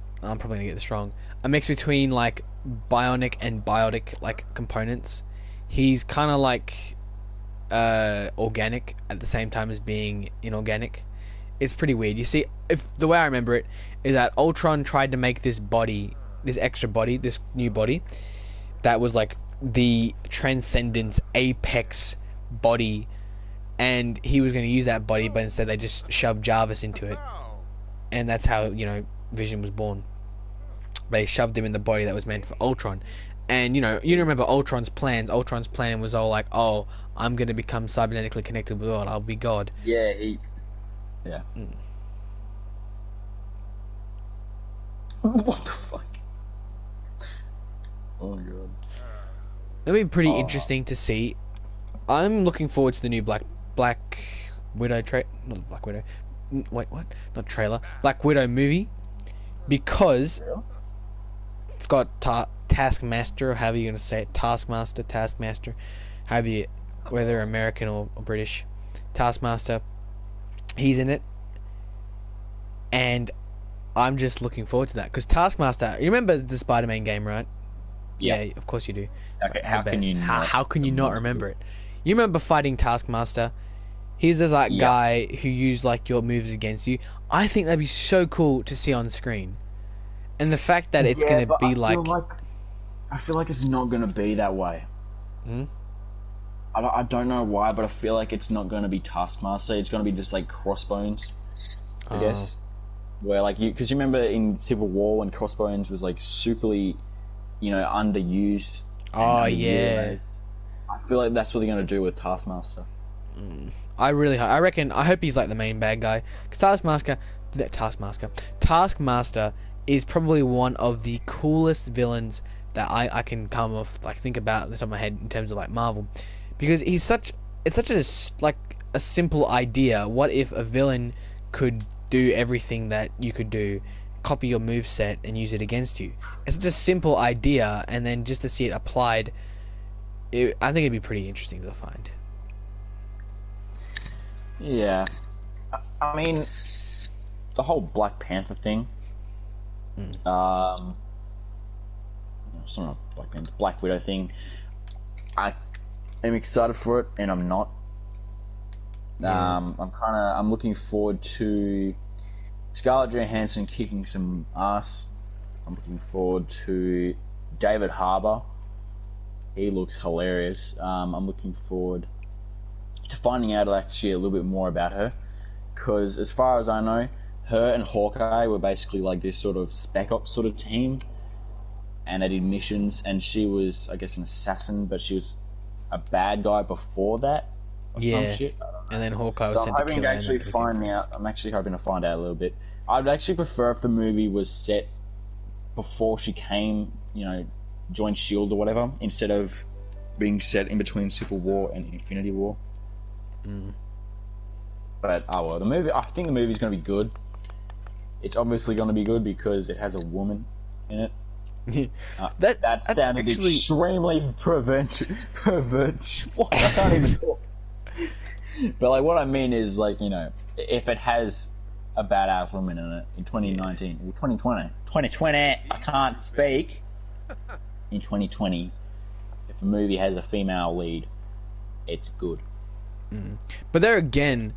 gonna get this wrong. A mix between like bionic and biotic like components. He's kind of like organic at the same time as being inorganic. It's pretty weird. You see, if the way I remember it is that Ultron tried to make this body, this extra body, this new body that was like the transcendence apex body, and he was going to use that body, but instead they just shoved Jarvis into it, and that's how, you know, Vision was born. They shoved him in the body that was meant for Ultron. And you remember Ultron's plan. Ultron's plan was all like, oh, I'm going to become cybernetically connected with God, I'll be God. Yeah, What the fuck? Oh my god. It'll be pretty interesting to see. I'm looking forward to the new Black Widow not Black Widow. Wait, what? Not trailer. Black Widow movie, because it's got Taskmaster, or however you're gonna say it, Taskmaster, however you, whether American or British, Taskmaster. He's in it, and I'm just looking forward to that because Taskmaster. You remember the Spider-Man game, right? Yeah, of course you do. Okay, how can you not remember it? You remember fighting Taskmaster? He's just that guy who used like your moves against you. I think that'd be so cool to see on screen, and the fact that it's gonna be I feel like it's not gonna be that way. Hmm? I don't know why, but I feel like it's not gonna be Taskmaster. It's gonna be just like Crossbones, I guess. Where like because you remember in Civil War when Crossbones was like superly, underused. Oh yeah. I feel like that's what they're gonna do with Taskmaster. I hope he's like the main bad guy. Because Taskmaster is probably one of the coolest villains that I can think about at the top of my head in terms of like Marvel, because it's such a simple idea. What if a villain could do everything that you could do, copy your moveset and use it against you? It's such a simple idea, and then just to see it applied, I think it'd be pretty interesting to find. Yeah, I mean, the whole Black Panther thing. It's not Black Panther, Black Widow thing. I am excited for it, and I'm not. I'm looking forward to Scarlett Johansson kicking some ass. I'm looking forward to David Harbour. He looks hilarious. I'm looking forward to finding out actually a little bit more about her, because as far as I know, her and Hawkeye were basically like this sort of spec ops sort of team, and they did missions, and she was, I guess, an assassin, but she was a bad guy before that, or some shit. I don't know. And then Hawkeye was so sent I'm to hoping kill to her. actually find out. I'm actually hoping to find out a little bit. I'd actually prefer if the movie was set before she came, joined Shield or whatever, instead of being set in between Civil War and Infinity War. But the movie. I think the movie's going to be good. It's obviously going to be good because it has a woman in it. That sounded actually extremely pervert. What? I can't even talk. But like, what I mean is, like, if it has a badass woman in it in 2019 or 2020, I can't speak. In 2020, if a movie has a female lead, it's good. But there again,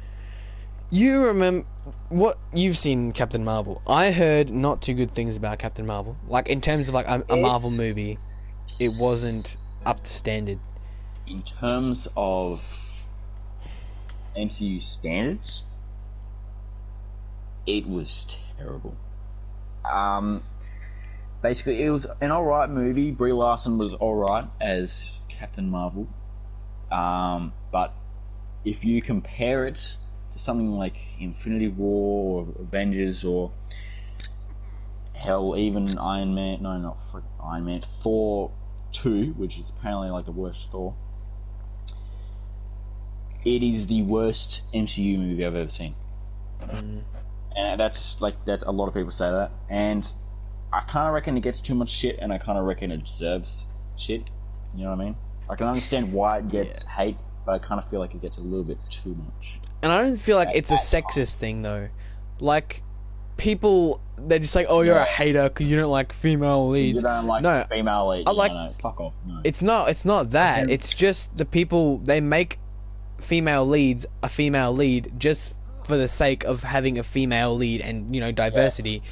you remember what you've seen Captain Marvel. I heard not too good things about Captain Marvel. Like, in terms of like a Marvel movie, it wasn't up to standard. In terms of MCU standards, it was terrible. Basically, it was an alright movie. Brie Larson was alright as Captain Marvel. But if you compare it to something like Infinity War or Avengers or hell, even Iron Man, no, not Iron Man, Thor 2, which is apparently like the worst Thor, it is the worst MCU movie I've ever seen. And that's a lot of people say that, and I kind of reckon it gets too much shit, and I kind of reckon it deserves shit. You know what I mean? I can understand why it gets hate, but I kind of feel like it gets a little bit too much. And I don't feel like it's a sexist thing though. Like, people, they're just like, oh, you're a hater because you don't like female leads. You don't like female leads. I like. No, fuck off. No. It's not that. It's just the people, they make female leads a female lead just for the sake of having a female lead and, diversity.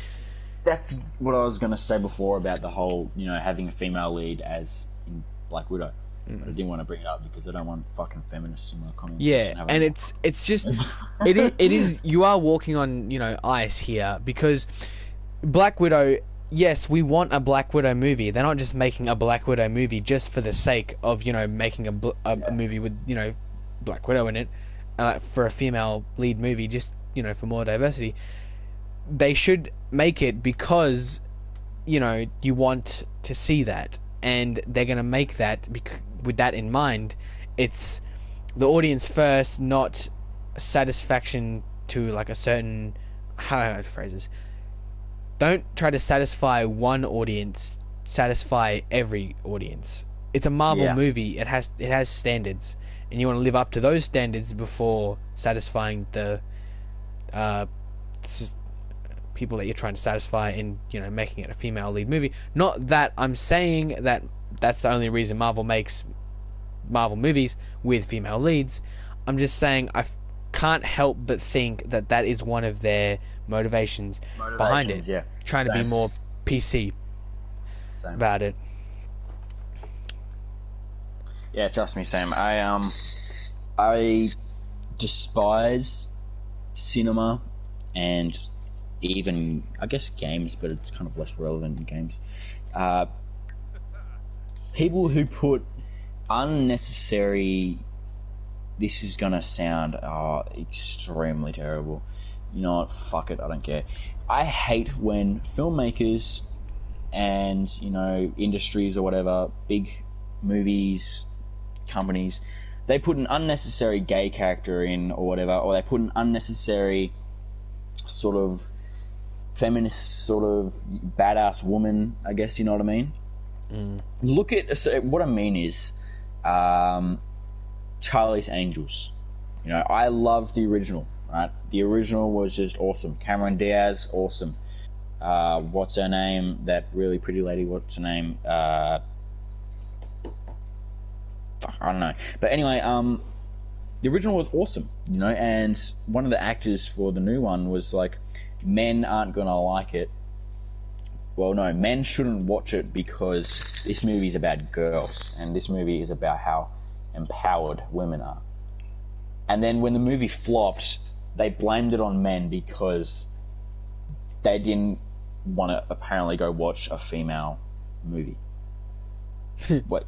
That's what I was going to say before about the whole, having a female lead as in Black Widow. But I didn't want to bring it up because I don't want fucking feminists in my comments. Yeah, and it's just it is you are walking on, ice here, because Black Widow, yes, we want a Black Widow movie. They're not just making a Black Widow movie just for the sake of, making a movie with, Black Widow in it, for a female lead movie, just, for more diversity. They should make it because, you want to see that, and they're going to make that with that in mind. It's the audience first, not satisfaction to like a certain, how do I phrase this? Don't try to satisfy one audience, satisfy every audience. It's a Marvel movie. It has standards, and you want to live up to those standards before satisfying the people that you're trying to satisfy in, making it a female lead movie. Not that I'm saying that that's the only reason Marvel makes Marvel movies with female leads. I'm just saying I can't help but think that that is one of their motivations behind it. Yeah. Trying to be more PC about it. Yeah, trust me, Sam. I despise cinema and even, I guess, games, but it's kind of less relevant in games. People who put unnecessary... This is gonna sound extremely terrible. You know what? Fuck it, I don't care. I hate when filmmakers and, industries or whatever, big movies, companies, they put an unnecessary gay character in or whatever, or they put an unnecessary sort of feminist sort of badass woman, I guess, you know what I mean? Look at, so what I mean is Charlie's Angels. I love the original, right? The original was just awesome. Cameron Diaz, awesome. What's her name? That really pretty lady, what's her name? I don't know. But anyway, the original was awesome, and one of the actors for the new one was like, men aren't gonna like it. Well, no, men shouldn't watch it because this movie is about girls, and this movie is about how empowered women are. And then when the movie flopped, they blamed it on men because they didn't want to apparently go watch a female movie. What?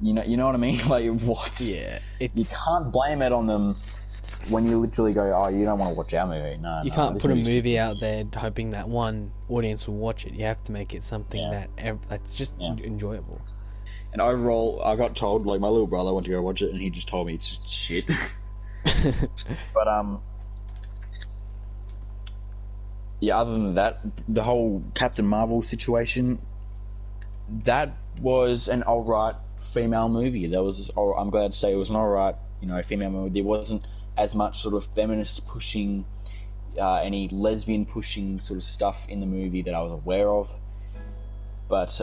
You know what I mean? Like, what? Yeah, you can't blame it on them when you literally go, oh, you don't want to watch our movie. No, you can't put a movie out there hoping that one audience will watch it. You have to make it something that's just enjoyable. And overall, I got told, like, my little brother went to go watch it, and he just told me it's just shit. But other than that, the whole Captain Marvel situation, that was an alright female movie. I'm glad to say it was an alright, female movie. There wasn't as much sort of feminist pushing, any lesbian pushing sort of stuff in the movie that I was aware of. But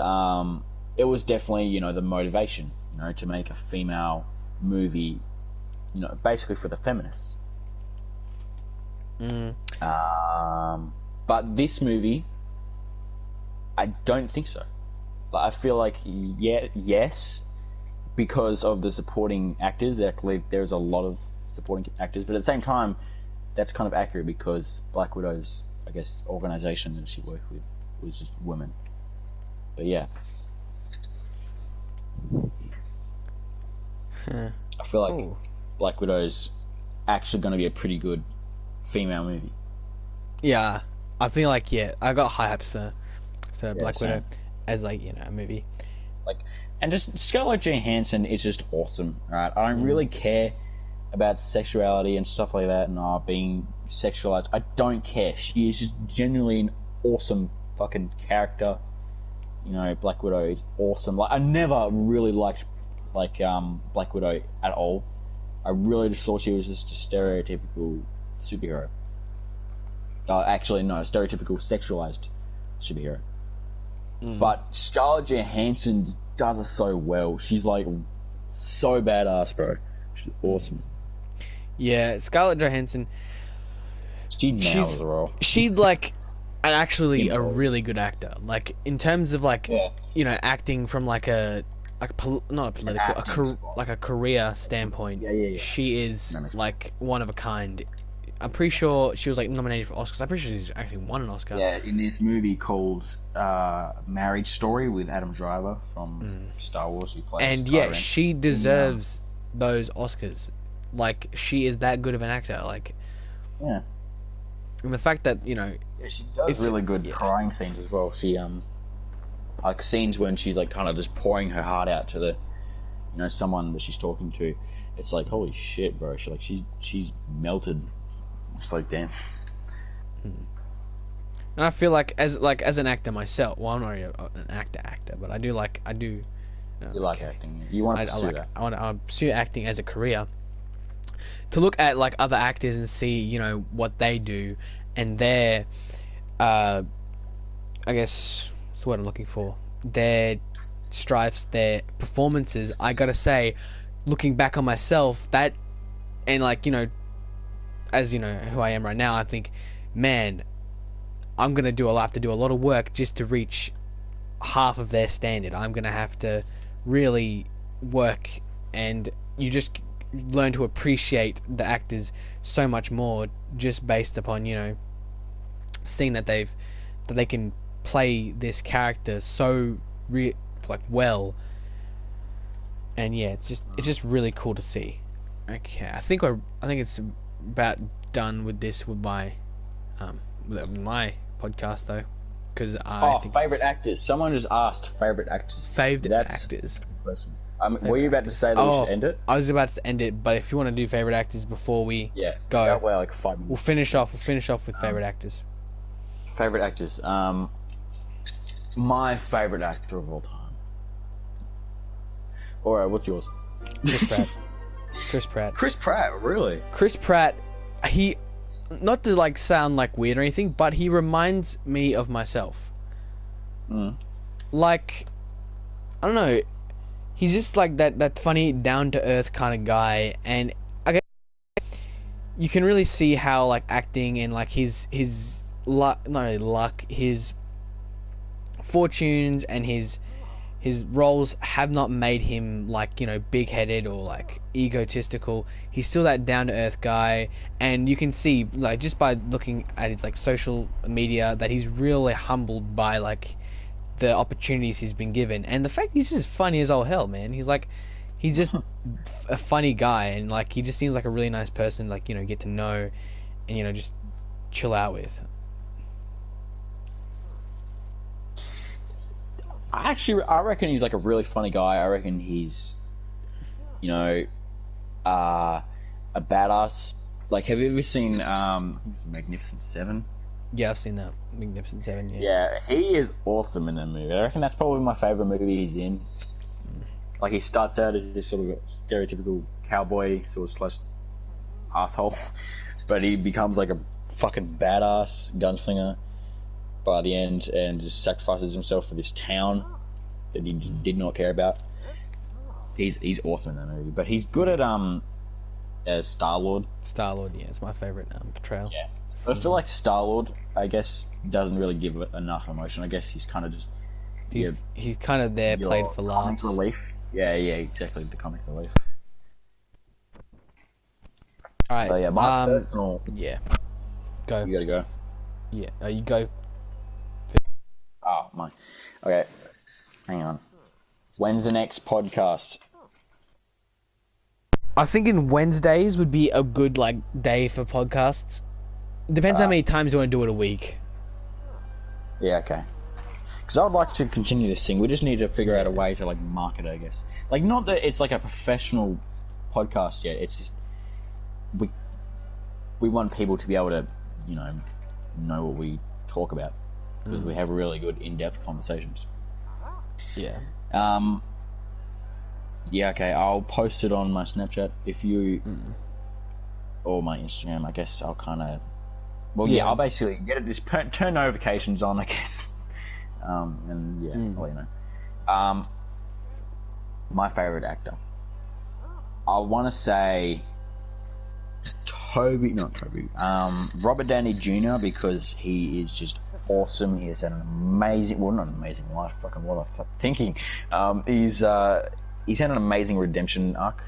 it was definitely, the motivation, to make a female movie, basically for the feminists. But this movie, I don't think so. But I feel like, yes, because of the supporting actors, there's a lot of supporting actors, but at the same time, that's kind of accurate because Black Widow's, I guess, organisation that she worked with was just women. But yeah. I feel like Black Widow's actually going to be a pretty good female movie. Yeah, I feel like, I got high hopes for Black Widow as, like, a movie. Like, and just Scarlett Johansson is just awesome, right? I don't really care about sexuality and stuff like that and being sexualized. I don't care. She is just genuinely an awesome fucking character. Black Widow is awesome. Like, I never really liked like Black Widow at all. I really just thought she was just a stereotypical superhero. Actually, no, stereotypical sexualized superhero. But Scarlett Johansson does it so well. She's like so badass, bro. She's awesome. Yeah, Scarlett Johansson. She nails the role. She's like actually a really good actor. Like in terms of like acting from like not a political like a career standpoint. Yeah. She is like one of a kind. I'm pretty sure she was like nominated for Oscars. I'm pretty sure she's actually won an Oscar. Yeah, in this movie called Marriage Story with Adam Driver from Star Wars, who plays. And yeah, she deserves those Oscars. Like she is that good of an actor. Like and the fact that she does really good crying scenes as well. She like scenes when she's like kind of just pouring her heart out to the someone that she's talking to. It's like holy shit, bro. She's melted. It's like damn. And I feel like as an actor myself. Well, I'm not an actor, but I do. You like acting. You want to pursue that. I want to pursue acting as a career. To look at like other actors and see what they do and their I guess that's what I'm looking for. Their stripes, their performances. I gotta say, looking back on myself, that and as who I am right now, I think, man, I'm gonna have to do a lot of work just to reach half of their standard. I'm gonna have to really work, and you just learn to appreciate the actors so much more just based upon seeing that they can play this character so well. And yeah, it's just really cool to see. Okay, I think it's about done with this with my my podcast though, because I think favorite actors. Someone just asked favorite actors. Favorite actors. Were you about to say that we should end it? I was about to end it, but if you want to do favorite actors before we go, that way like 5 minutes. We'll finish off with favorite actors. Favorite actors. My favorite actor of all time. Alright, what's yours? Chris Pratt. Chris Pratt, really? Chris Pratt, he, not to sound weird or anything, but he reminds me of myself. Like, I don't know, he's just that funny, down to earth kind of guy, and I guess you can really see how acting and his luck, not really luck, his fortunes and his roles have not made him big-headed or egotistical. He's still that down-to-earth guy, and you can see just by looking at his social media that he's really humbled by the opportunities he's been given, and the fact he's just funny as all hell, man. He's just a funny guy, and he just seems like a really nice person, get to know and just chill out with. I reckon he's a really funny guy. I reckon he's, a badass. Have you ever seen Magnificent Seven? Yeah, I've seen that Magnificent Seven. Yeah, he is awesome in that movie. I reckon that's probably my favorite movie he's in. He starts out as this sort of stereotypical cowboy sort of / asshole, but he becomes a fucking badass gunslinger by the end, and just sacrifices himself for this town that he just did not care about. He's awesome in that movie, but he's good at as Star-Lord. Star-Lord, yeah, it's my favorite portrayal. Yeah, but I feel like Star-Lord, I guess, doesn't really give it enough emotion. I guess he's kind of just he's kind of there, played for laughs. Comic relief. Yeah, exactly, the comic relief. All right. So yeah, my personal. Yeah. Go. You gotta go. Yeah. You go. Oh, my. Okay. Hang on. When's the next podcast? I think in Wednesdays would be a good day for podcasts. Depends how many times you want to do it a week. Yeah, okay. Because I would like to continue this thing. We just need to figure out a way to market it, I guess. Not that it's a professional podcast yet. It's just we want people to be able to, know what we talk about, because we have really good in-depth conversations. Yeah. Yeah, okay. I'll post it on my Snapchat if you Mm. or my Instagram. I guess I'll kind of. Well, yeah, Yeah. I'll basically get it. Just turn notifications on, I guess. And yeah, Mm. I'll let you know. My favorite actor. I want to say not Toby. Robert Downey Jr. because he is just awesome. He has an amazing, well, not an amazing life. Fucking what am I thinking? He's had an amazing redemption arc.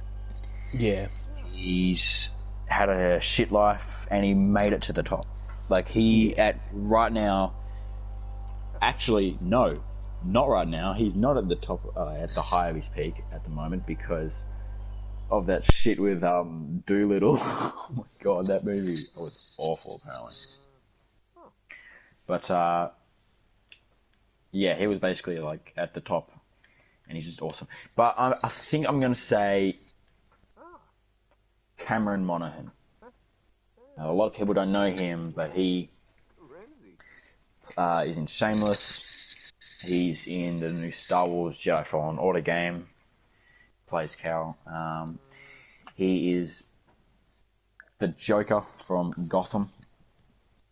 Yeah. He's had a shit life and he made it to the top. Like he Yeah. at right now. Actually, no, not right now. He's not at the top, at the high of his peak at the moment because of that shit with Doolittle. Oh my god, that movie was awful apparently. But yeah, he was basically like at the top, and he's just awesome. But I think I'm gonna say Cameron Monaghan. A lot of people don't know him, but he is in Shameless. He's in the new Star Wars Jedi Fallen Order game. Plays Cal. He is the Joker from Gotham.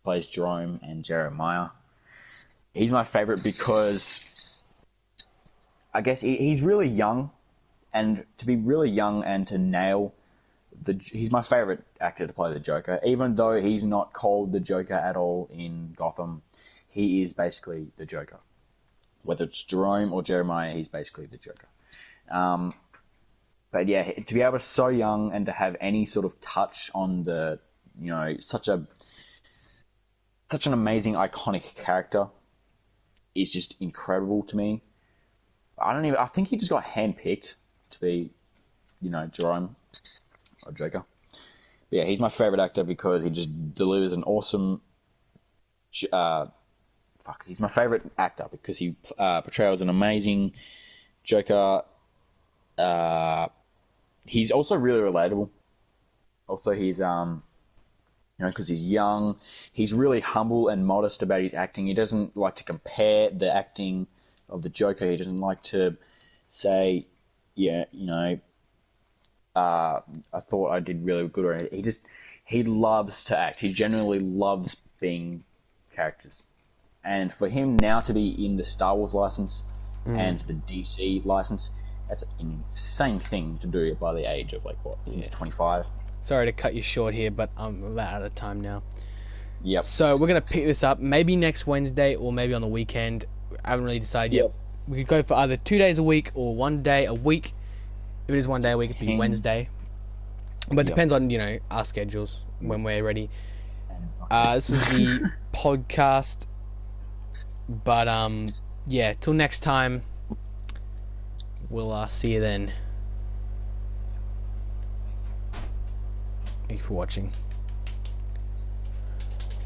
Plays Jerome and Jeremiah. He's my favorite because I guess he's really young, and to be really young and to nail he's my favorite actor to play the Joker. Even though he's not called the Joker at all in Gotham, he is basically the Joker. Whether it's Jerome or Jeremiah, he's basically the Joker. But yeah, to be able to so young and to have any sort of touch on the, such an amazing, iconic character is just incredible to me. I think he just got handpicked to be, Jerome or Joker. But yeah, he's my favorite actor because he just delivers an awesome. He's my favorite actor because he portrays an amazing Joker. He's also really relatable. Also, he's because he's young, he's really humble and modest about his acting. He doesn't like to compare the acting of the Joker. He doesn't like to say, I thought I did really good. Or he loves to act. He genuinely loves being characters. And for him now to be in the Star Wars license and the DC license, that's an insane thing to do by the age of he's 25. Sorry to cut you short here, but I'm about out of time now. Yep. So we're going to pick this up maybe next Wednesday or maybe on the weekend. I haven't really decided yet. We could go for either 2 days a week or 1 day a week. If it is 1 day a week, it'd be Wednesday. But it depends on, our schedules when we're ready. This was the podcast. But, yeah, till next time, we'll see you then. Thank you for watching.